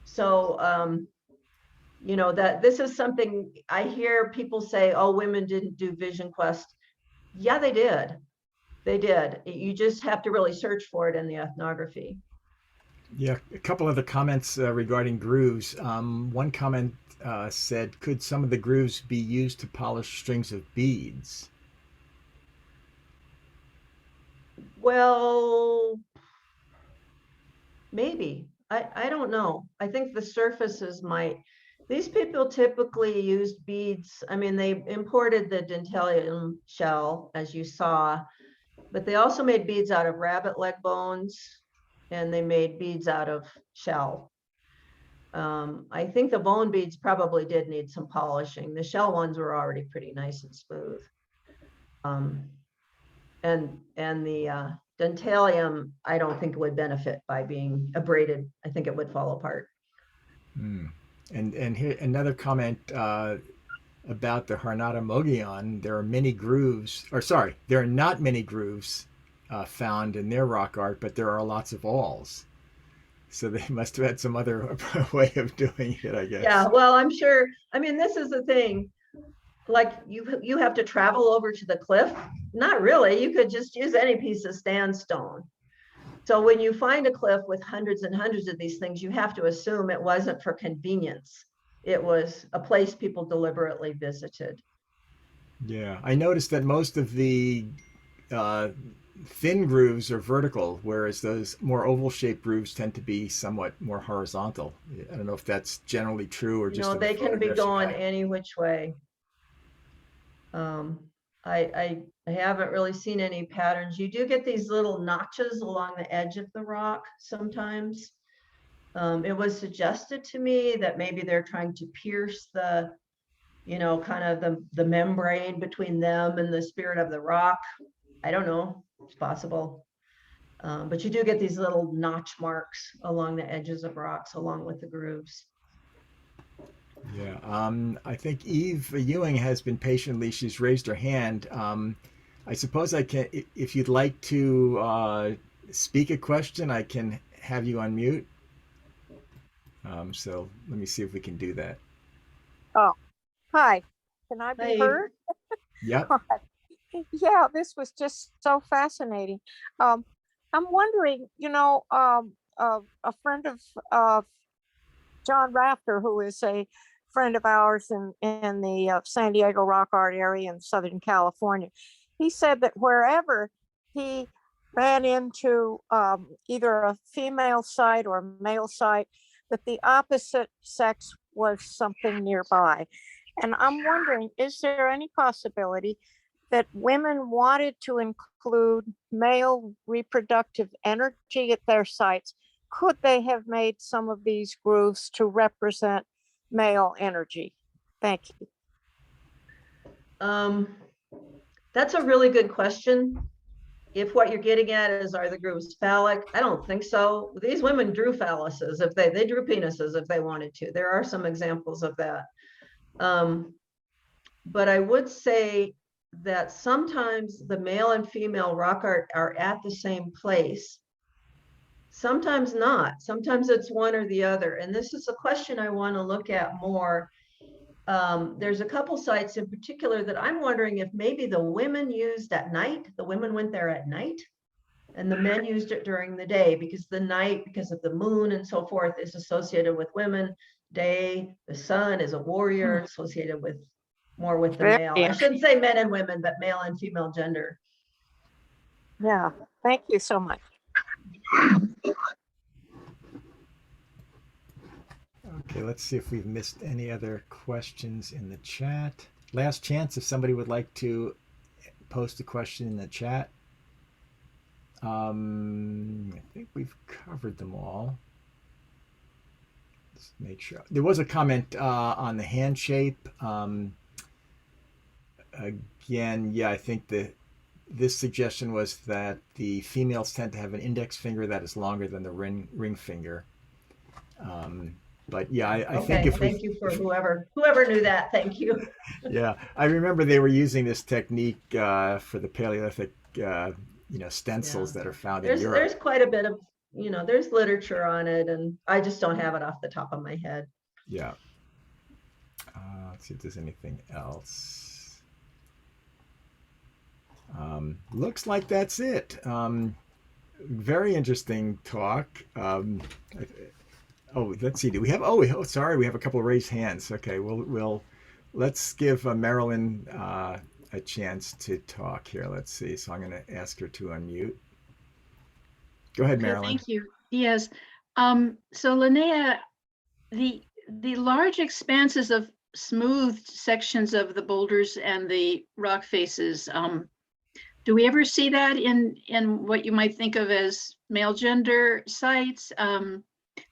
So, you know, that this is something I hear people say, oh, women didn't do vision quest. Yeah, they did. They did. You just have to really search for it in the ethnography. Yeah, a couple of the comments regarding grooves. One comment said, could some of the grooves be used to polish strings of beads? Well, maybe. I don't know. I think the surfaces might. These people typically used beads. I mean, they imported the dentalium shell, as you saw, but they also made beads out of rabbit leg bones, and they made beads out of shell. I think the bone beads probably did need some polishing. The shell ones were already pretty nice and smooth. And the dentalium, I don't think would benefit by being abraded. I think it would fall apart. And here another comment about the Harnata Mogollon. There are many grooves, or sorry, there are not many grooves found in their rock art, but there are lots of awls. So they must have had some other way of doing it, I guess. Yeah, well, I'm sure. I mean, this is the thing. Like you have to travel over to the cliff. Not really. You could just use any piece of sandstone. So when you find a cliff with hundreds and hundreds of these things, you have to assume it wasn't for convenience. It was a place people deliberately visited. Yeah, I noticed that most of the thin grooves are vertical, whereas those more oval-shaped grooves tend to be somewhat more horizontal. I don't know if that's generally true or just. You know, they can be going any which way. I haven't really seen any patterns. You do get these little notches along the edge of the rock sometimes. It was suggested to me that maybe they're trying to pierce the, you know, kind of the membrane between them and the spirit of the rock. I don't know, it's possible. But you do get these little notch marks along the edges of rocks along with the grooves. Yeah, I think Eve Ewing has been patiently, she's raised her hand. I suppose I can, if you'd like to speak a question, I can have you unmute. So let me see if we can do that. Oh, hi. Can I be heard? Yep. Yeah, this was just so fascinating. I'm wondering, you know, a friend of John Rafter, who is a friend of ours in the San Diego rock art area in Southern California, he said that wherever he ran into either a female site or a male site, that the opposite sex was something nearby. And I'm wondering, is there any possibility that women wanted to include male reproductive energy at their sites? Could they have made some of these grooves to represent male energy? Thank you. That's a really good question. if what you're getting at is, are the grooves phallic? I don't think so. These women drew phalluses if they drew penises if they wanted to. There are some examples of that. But I would say that sometimes the male and female rock art are at the same place. Sometimes not. Sometimes it's one or the other. And this is a question I want to look at more. There's a couple sites in particular that I'm wondering if maybe the women used at night, the women went there at night, and the men used it during the day, because the night, because of the moon and so forth, is associated with women. Day, the sun is a warrior, associated with more with the male. I shouldn't say men and women, but male and female gender. Yeah, thank you so much. Okay, let's see if we've missed any other questions in the chat. Last chance if somebody would like to post a question in the chat. I think we've covered them all. Let's make sure. There was a comment on the hand shape. Again, yeah, I think this suggestion was that the females tend to have an index finger that is longer than the ring finger. But yeah, I think if thank you for whoever knew that. Thank you. Yeah, I remember they were using this technique for the Paleolithic, stencils that are found in Europe. There's quite a bit of, there's literature on it, and I just don't have it off the top of my head. Yeah. Let's see if there's anything else. Looks like that's it. Very interesting talk. Let's see. Do we have? Sorry, we have a couple of raised hands. Okay, let's give Marilyn a chance to talk here. Let's see. So I'm going to ask her to unmute. Go ahead, Marilyn. Thank you. Yes. So Linea, the large expanses of smooth sections of the boulders and the rock faces, do we ever see that in what you might think of as male gender sites?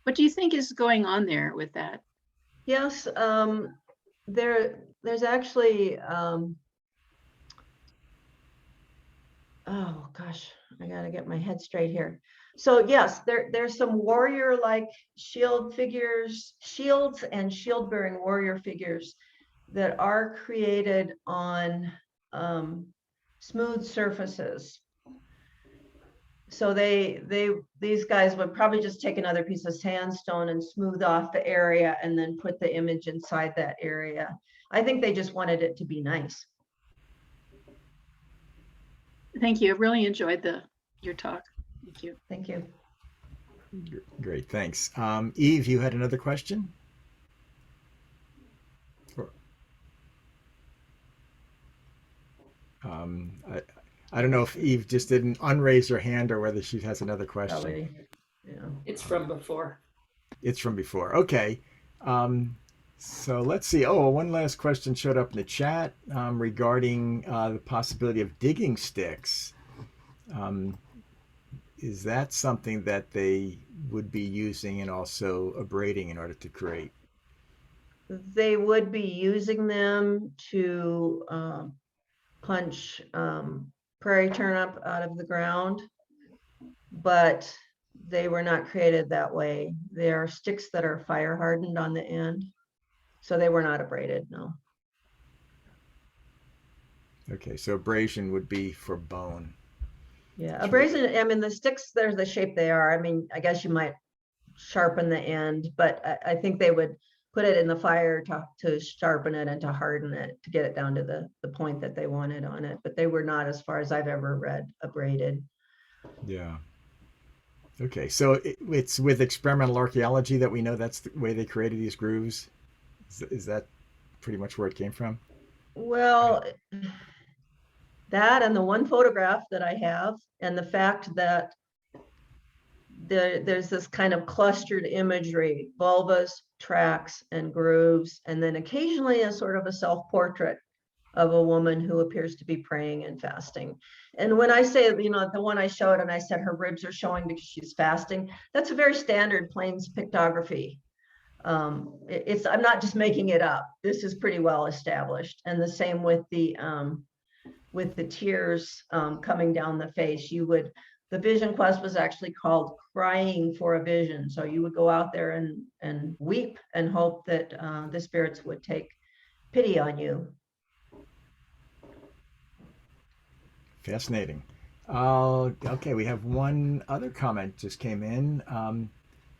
What do you think is going on there with that? Yes, there's actually, oh gosh, I gotta get my head straight here. So yes, there's some warrior-like shields and shield-bearing warrior figures that are created on smooth surfaces. So these guys would probably just take another piece of sandstone and smooth off the area and then put the image inside that area. I think they just wanted it to be nice. Thank you. I really enjoyed your talk. Thank you. Thank you. Great, thanks. Eve, you had another question? I don't know if Eve just didn't unraise her hand or whether she has another question. Probably, yeah. It's from before. It's from before. Okay. So let's see. Oh, one last question showed up in the chat regarding the possibility of digging sticks. Is that something that they would be using and also abrading in order to create? They would be using them to punch prairie turnip out of the ground, but they were not created that way. They are sticks that are fire hardened on the end, so they were not abraded, no. Okay, so abrasion would be for bone. Yeah, abrasion, I mean, the sticks, they're the shape they are. I mean, I guess you might sharpen the end, but I think they would put it in the fire to sharpen it and to harden it, to get it down to the point that they wanted on it. But they were not, as far as I've ever read, abraded. Yeah. Okay, so it's with experimental archaeology that we know that's the way they created these grooves. Is that pretty much where it came from? Well, that and the one photograph that I have, and the fact that there's this kind of clustered imagery, vulvas, tracks, and grooves, and then occasionally a sort of a self-portrait of a woman who appears to be praying and fasting. And when I say, the one I showed and I said her ribs are showing because she's fasting, that's a very standard plains pictography. I'm not just making it up. This is pretty well established. And the same with the with the tears coming down the face. The vision quest was actually called crying for a vision. So you would go out there and weep and hope that the spirits would take pity on you. Fascinating. Okay, we have one other comment just came in. It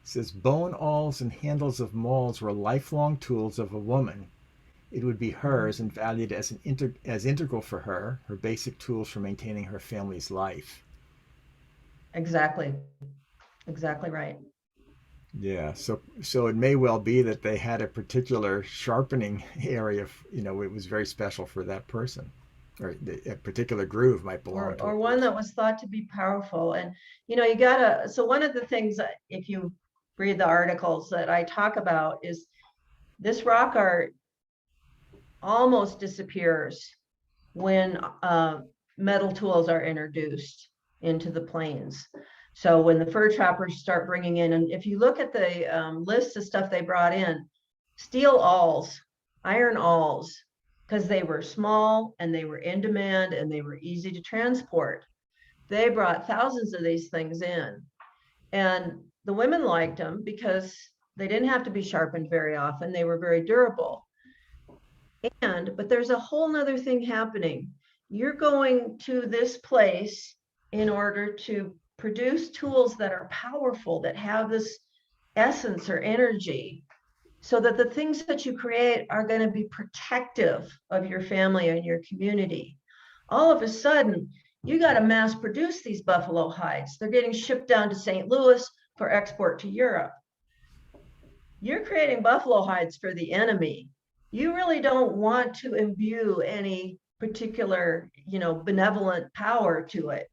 says bone awls and handles of mauls were lifelong tools of a woman. It would be hers and valued as as integral for her basic tools for maintaining her family's life. Exactly. Exactly right. Yeah, so it may well be that they had a particular sharpening area, it was very special for that person, or a particular groove might belong to Or a one that person. was thought to be powerful. And so one of the things that if you read the articles that I talk about is this rock art almost disappears when metal tools are introduced into the plains. So when the fur trappers start bringing in, and if you look at the list of stuff they brought in, steel awls, iron awls, because they were small and they were in demand and they were easy to transport. They brought thousands of these things in. And the women liked them because they didn't have to be sharpened very often. They were very durable. But there's a whole nother thing happening. You're going to this place in order to produce tools that are powerful, that have this essence or energy, so that the things that you create are going to be protective of your family and your community. All of a sudden, you got to mass produce these buffalo hides. They're getting shipped down to St. Louis for export to Europe. You're creating buffalo hides for the enemy. You really don't want to imbue any particular, benevolent power to it.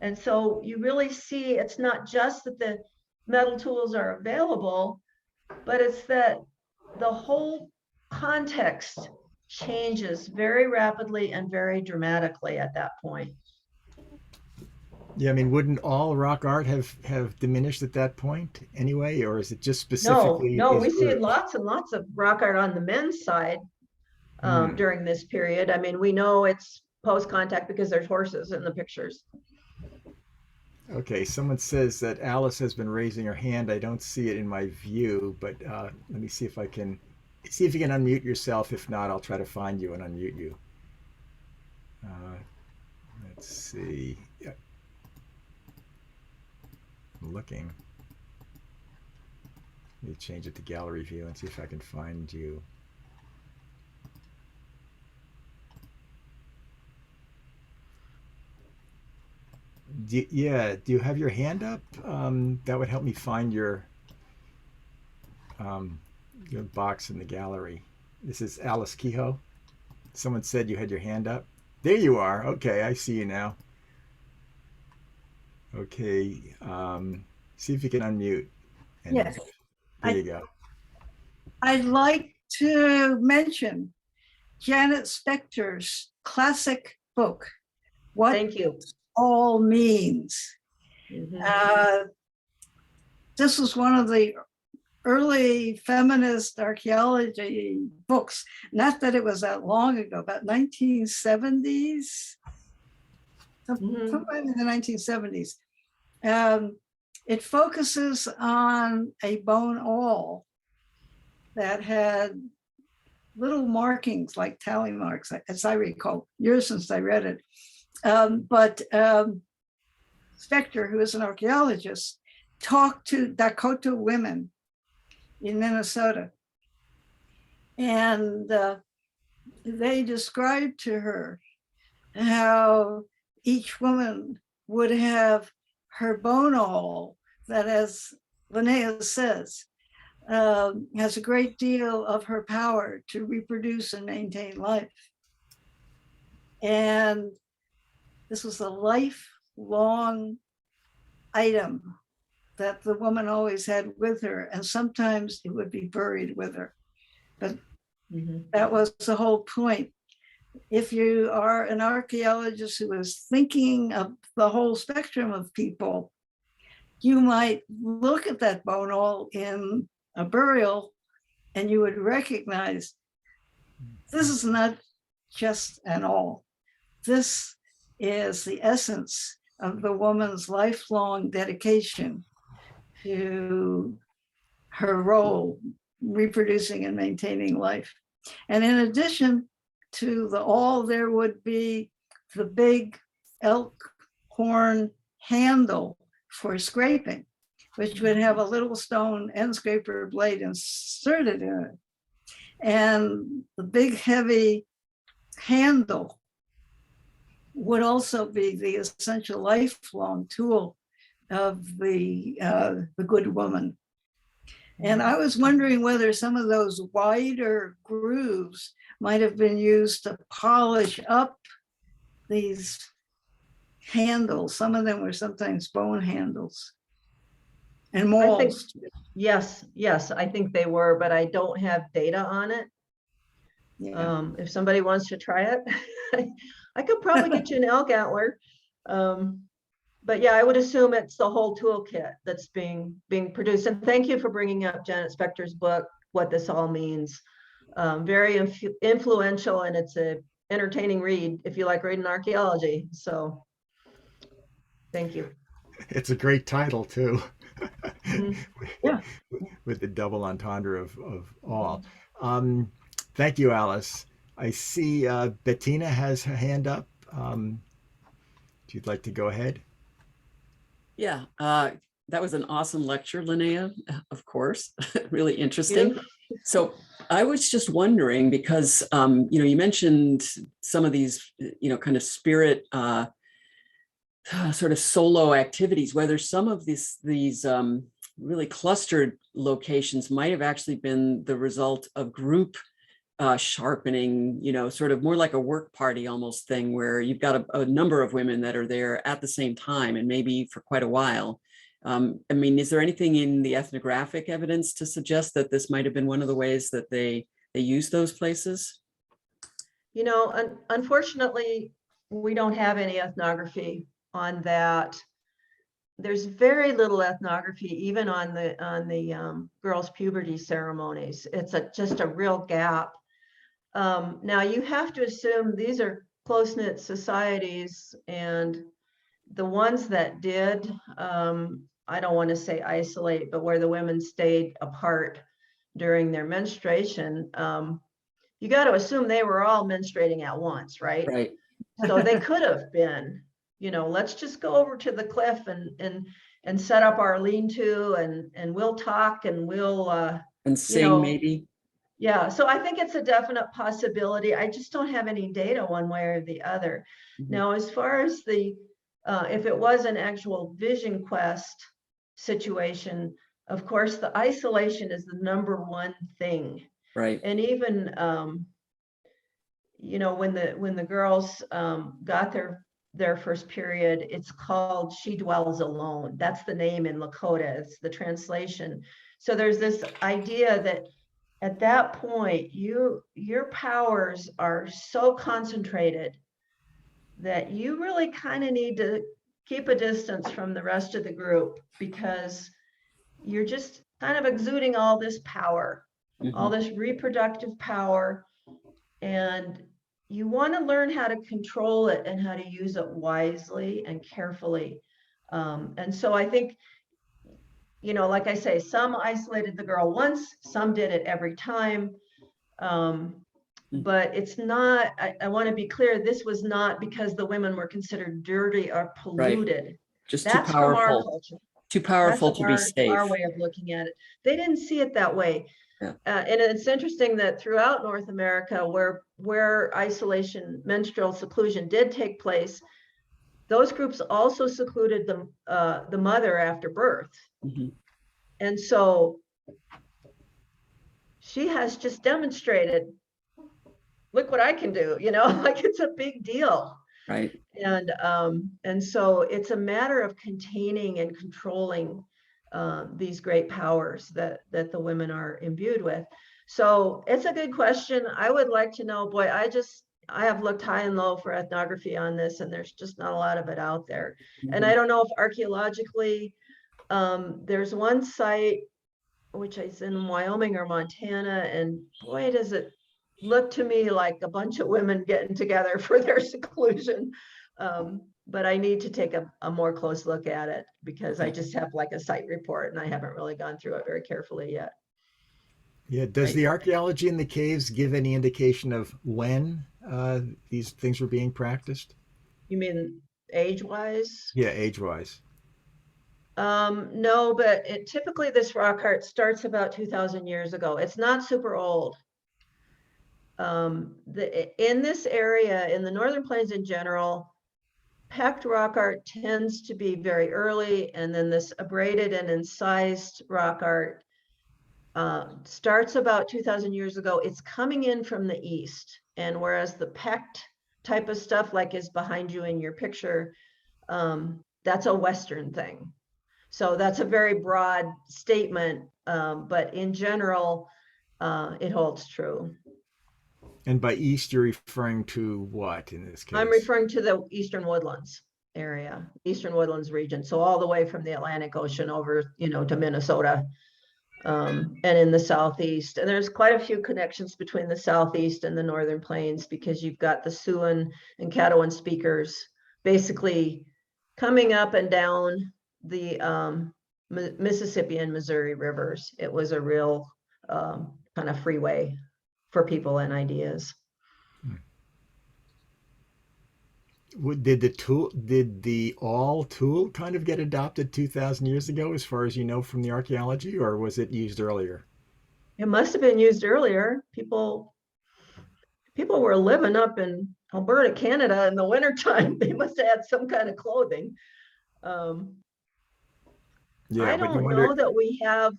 And so you really see it's not just that the metal tools are available, but it's that the whole context changes very rapidly and very dramatically at that point. Yeah, I mean, wouldn't all rock art have diminished at that point anyway, or is it just specifically No, these we see groups? lots and lots of rock art on the men's side Hmm. during this period. I mean, we know it's post-contact because there's horses in the pictures. Okay, someone says that Alice has been raising her hand. I don't see it in my view, but let me see if I can see if you can unmute yourself. If not, I'll try to find you and unmute you. Let's see. Yeah, I'm looking. Let me change it to gallery view and see if I can find you. Do you have your hand up? That would help me find your box in the gallery. This is Alice Kehoe. Someone said you had your hand up. There you are. Okay, I see you now. Okay, see if you can unmute. And Yes, there you go. I'd like to mention Janet Spector's classic book, What Thank you. All Means. Mhm. This was one of the early feminist archaeology books. Not that it was that long ago, about 1970s, Mhm. sometime in the 1970s. It focuses on a bone awl that had little markings like tally marks, as I recall, years since I read it. But Spector, who is an archaeologist, talked to Dakota women in Minnesota. And they described to her how each woman would have her bone awl that, as Linea says, has a great deal of her power to reproduce and maintain life. And this was a lifelong item that the woman always had with her, and sometimes it would be buried with her. But that was the whole point. If you are an archaeologist who is thinking of the whole spectrum of people, you might look at that bone awl in a burial and you would recognize this is not just an awl. this is the essence of the woman's lifelong dedication to her role, reproducing and maintaining life. And in addition to the awl, there would be the big elk horn handle for scraping, which would have a little stone end scraper blade inserted in it. And the big heavy handle would also be the essential lifelong tool of the good woman. And I was wondering whether some of those wider grooves might have been used to polish up these handles. Some of them were sometimes bone handles and I think, mauls. yes, I think they were, but I don't have data on it. Yeah. If somebody wants to try it, I could probably get you an elk antler. But yeah, I would assume it's the whole toolkit that's being produced. And thank you for bringing up Janet Spector's book, What This All Means. Very influential, and it's a entertaining read if you like reading archaeology. So thank you. It's a great title too. Yeah. With the double entendre of all. Thank you, Alice. I see Bettina has her hand up. If you'd like to go ahead. Yeah, that was an awesome lecture, Linea, of course, really interesting. So I was just wondering, because, you mentioned some of these, kind of spirit sort of solo activities, whether some of these really clustered locations might have actually been the result of group sharpening, sort of more like a work party almost thing, where you've got a number of women that are there at the same time and maybe for quite a while. I mean, is there anything in the ethnographic evidence to suggest that this might have been one of the ways that they use those places? Unfortunately, we don't have any ethnography on that. There's very little ethnography, even on the girls' puberty ceremonies. It's just a real gap. Now you have to assume these are close-knit societies, and the ones that did, I don't want to say isolate, but where the women stayed apart during their menstruation, you got to assume they were all menstruating at once, right? Right. So they could have been, let's just go over to the cliff and set up our lean-to, and we'll talk, and we'll And sing, maybe. Yeah, so I think it's a definite possibility. I just don't have any data one way or the other. Mm-hmm. Now, as far as the if it was an actual vision quest situation, of course, the isolation is the number one thing. Right. And even when the girls got their first period, it's called She Dwells Alone. That's the name in Lakota. It's the translation. So there's this idea that at that point, your powers are so concentrated that you really kind of need to keep a distance from the rest of the group, because you're just kind of exuding all this power, all this reproductive power, and you want to learn how to control it and how to use it wisely and carefully. And so I think, like I say, some isolated the girl once, some did it every time. But it's not, I want to be clear, this was not because the women were considered dirty or polluted. Right. Just That's too powerful. from our culture. Too powerful That's to be safe. our way of looking at it. They didn't see it that way. Yeah. And it's interesting that throughout North America, where isolation, menstrual seclusion did take place, those groups also secluded the mother after birth. Mm-hmm. And so she has just demonstrated, look what I can do, like it's a big deal. Right. And so it's a matter of containing and controlling these great powers that the women are imbued with. So it's a good question. I would like to know, boy, I have looked high and low for ethnography on this, and there's just not a lot of it out there. Mm-hmm. And I don't know if archaeologically, there's one site which is in Wyoming or Montana, and boy, does it looked to me like a bunch of women getting together for their seclusion. But I need to take a more close look at it because I just have like a site report and I haven't really gone through it very carefully yet. Yeah. Does the archaeology in the caves give any indication of when these things were being practiced? You mean age-wise? Yeah, age-wise. No, but it typically this rock art starts about 2,000 years ago. It's not super old. In this area, in the Northern Plains in general, pecked rock art tends to be very early, and then this abraded and incised rock art starts about 2,000 years ago. It's coming in from the east, and whereas the pecked type of stuff like is behind you in your picture, that's a Western thing. So that's a very broad statement, but in general, it holds true. And by east, you're referring to what in this case? I'm referring to the Eastern Woodlands area, Eastern Woodlands region. So all the way from the Atlantic Ocean over, to Minnesota, and in the Southeast. And there's quite a few connections between the Southeast and the Northern Plains because you've got the Siouan and Caddoan speakers basically coming up and down the Mississippi and Missouri rivers. It was a real kind of freeway for people and ideas. Did the all tool kind of get adopted 2,000 years ago, as far as you know from the archaeology, or was it used earlier? It must have been used earlier. People were living up in Alberta, Canada in the wintertime. They must have had some kind of clothing. Yeah, I but you don't wonder, know that we have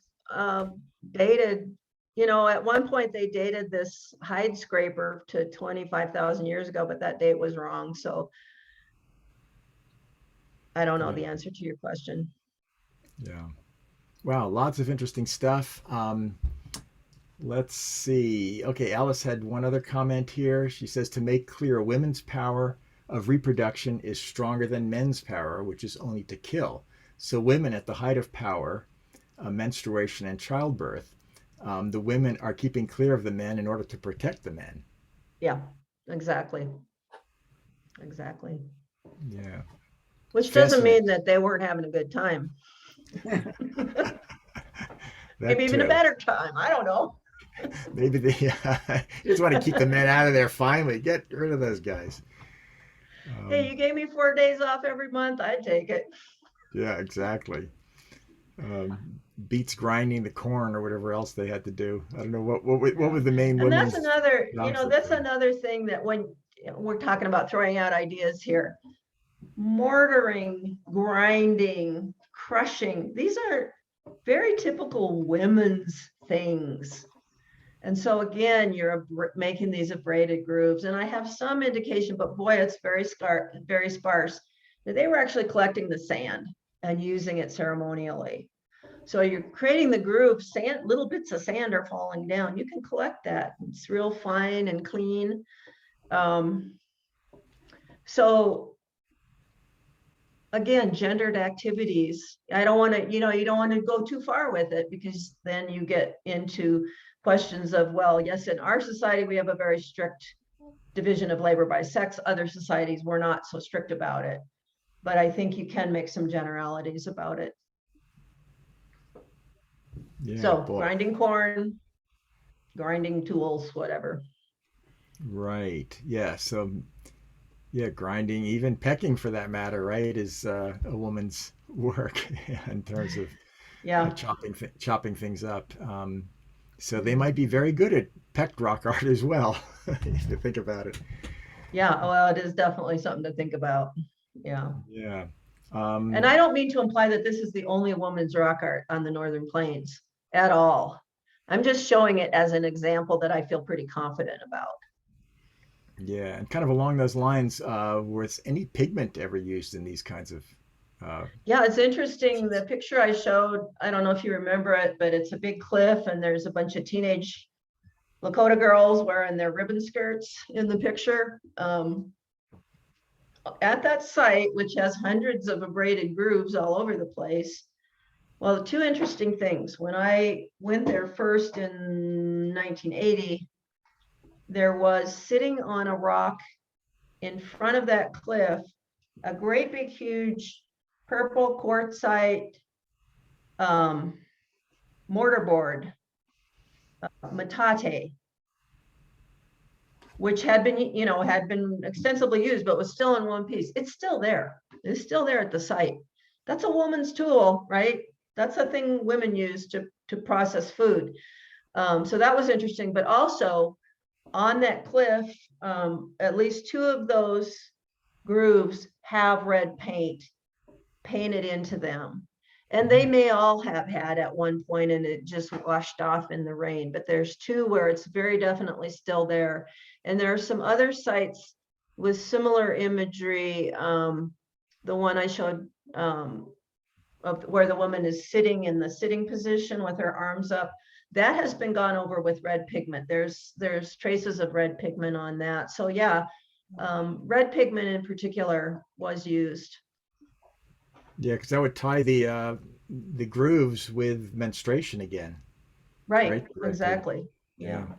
dated, at one point they dated this hide scraper to 25,000 years ago, but that date was wrong. So I don't know Yeah. the answer to your question. Yeah. Wow, lots of interesting stuff. Let's see. Okay, Alice had one other comment here. She says, to make clear, women's power of reproduction is stronger than men's power, which is only to kill. So women at the height of power, menstruation and childbirth, the women are keeping clear of the men in order to protect the men. Yeah, exactly. Exactly. Yeah. Which doesn't Fascinating. mean that they weren't having a good time. That Maybe even a too. better time. I don't know. Maybe they just want to keep the men out of there finally. Get rid of those guys. Hey, you gave me 4 days off every month. I'd take it. Yeah, exactly. Beats grinding the corn or whatever else they had to do. I don't know what was the main And that's women's another, jobs that that's day? another thing that when we're talking about throwing out ideas here, mortaring, grinding, crushing, these are very typical women's things. And so again, you're making these abraded grooves, and I have some indication, but boy, it's very sparse, that they were actually collecting the sand and using it ceremonially. So you're creating the groove, little bits of sand are falling down. You can collect that. It's real fine and clean. So again, gendered activities. I don't want to, you don't want to go too far with it because then you get into questions of, well, yes, in our society, we have a very strict division of labor by sex. Other societies, we're not so strict about it. But I think you can make some generalities about it. Yeah, So boy. grinding corn, grinding tools, whatever. Right. Yeah. So, yeah, grinding, even pecking for that matter, right, is a woman's work in terms of Yeah. chopping things up. So they might be very good at pecked rock art as well, if you think about it. Yeah. Well, it is definitely something to think about. Yeah. Yeah. And I don't mean to imply that this is the only woman's rock art on the Northern Plains at all. I'm just showing it as an example that I feel pretty confident about. Yeah, and kind of along those lines, was any pigment ever used in these kinds of? Yeah, it's interesting. The picture I showed, I don't know if you remember it, but it's a big cliff and there's a bunch of teenage Lakota girls wearing their ribbon skirts in the picture. At that site, which has hundreds of abraded grooves all over the place. Well, two interesting things. When I went there first in 1980, there was sitting on a rock in front of that cliff, a great big huge purple quartzite mortarboard, metate, which had been, had been extensively used, but was still in one piece. It's still there. It's still there at the site. That's a woman's tool, right? That's a thing women use to process food. So that was interesting, but also on that cliff, at least 2 of those grooves have red paint painted into them. And they may all have had at one point and it just washed off in the rain, but there's 2 where it's very definitely still there. And there are some other sites with similar imagery. The one I showed of where the woman is sitting in the sitting position with her arms up, that has been gone over with red pigment. There's traces of red pigment on that. So yeah, red pigment in particular was used. Yeah, because that would tie the grooves with menstruation again. Right, Red exactly. pigment. Yeah.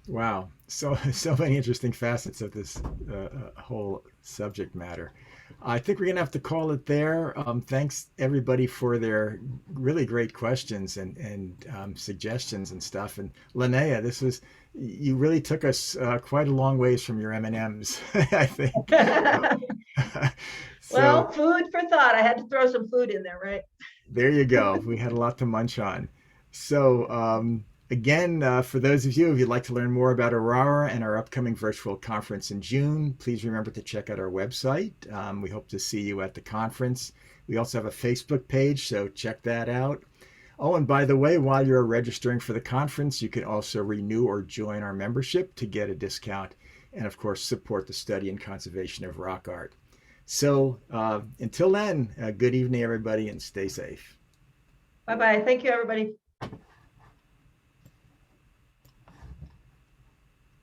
Wow. So many interesting facets of this whole subject matter. I think we're going to have to call it there. Thanks everybody for their really great questions and suggestions and stuff. And Linea, you really took us quite a long ways from your M&Ms, I think. Well, food for thought. I had to throw some food in there, right? There you go. We had a lot to munch on. So again, for those of you, if you'd like to learn more about ARARA and our upcoming virtual conference in June, please remember to check out our website. We hope to see you at the conference. We also have a Facebook page, so check that out. Oh, and by the way, while you're registering for the conference, you can also renew or join our membership to get a discount and, of course, support the study and conservation of rock art. So until then, good evening, everybody, and stay safe. Bye-bye. Thank you, everybody.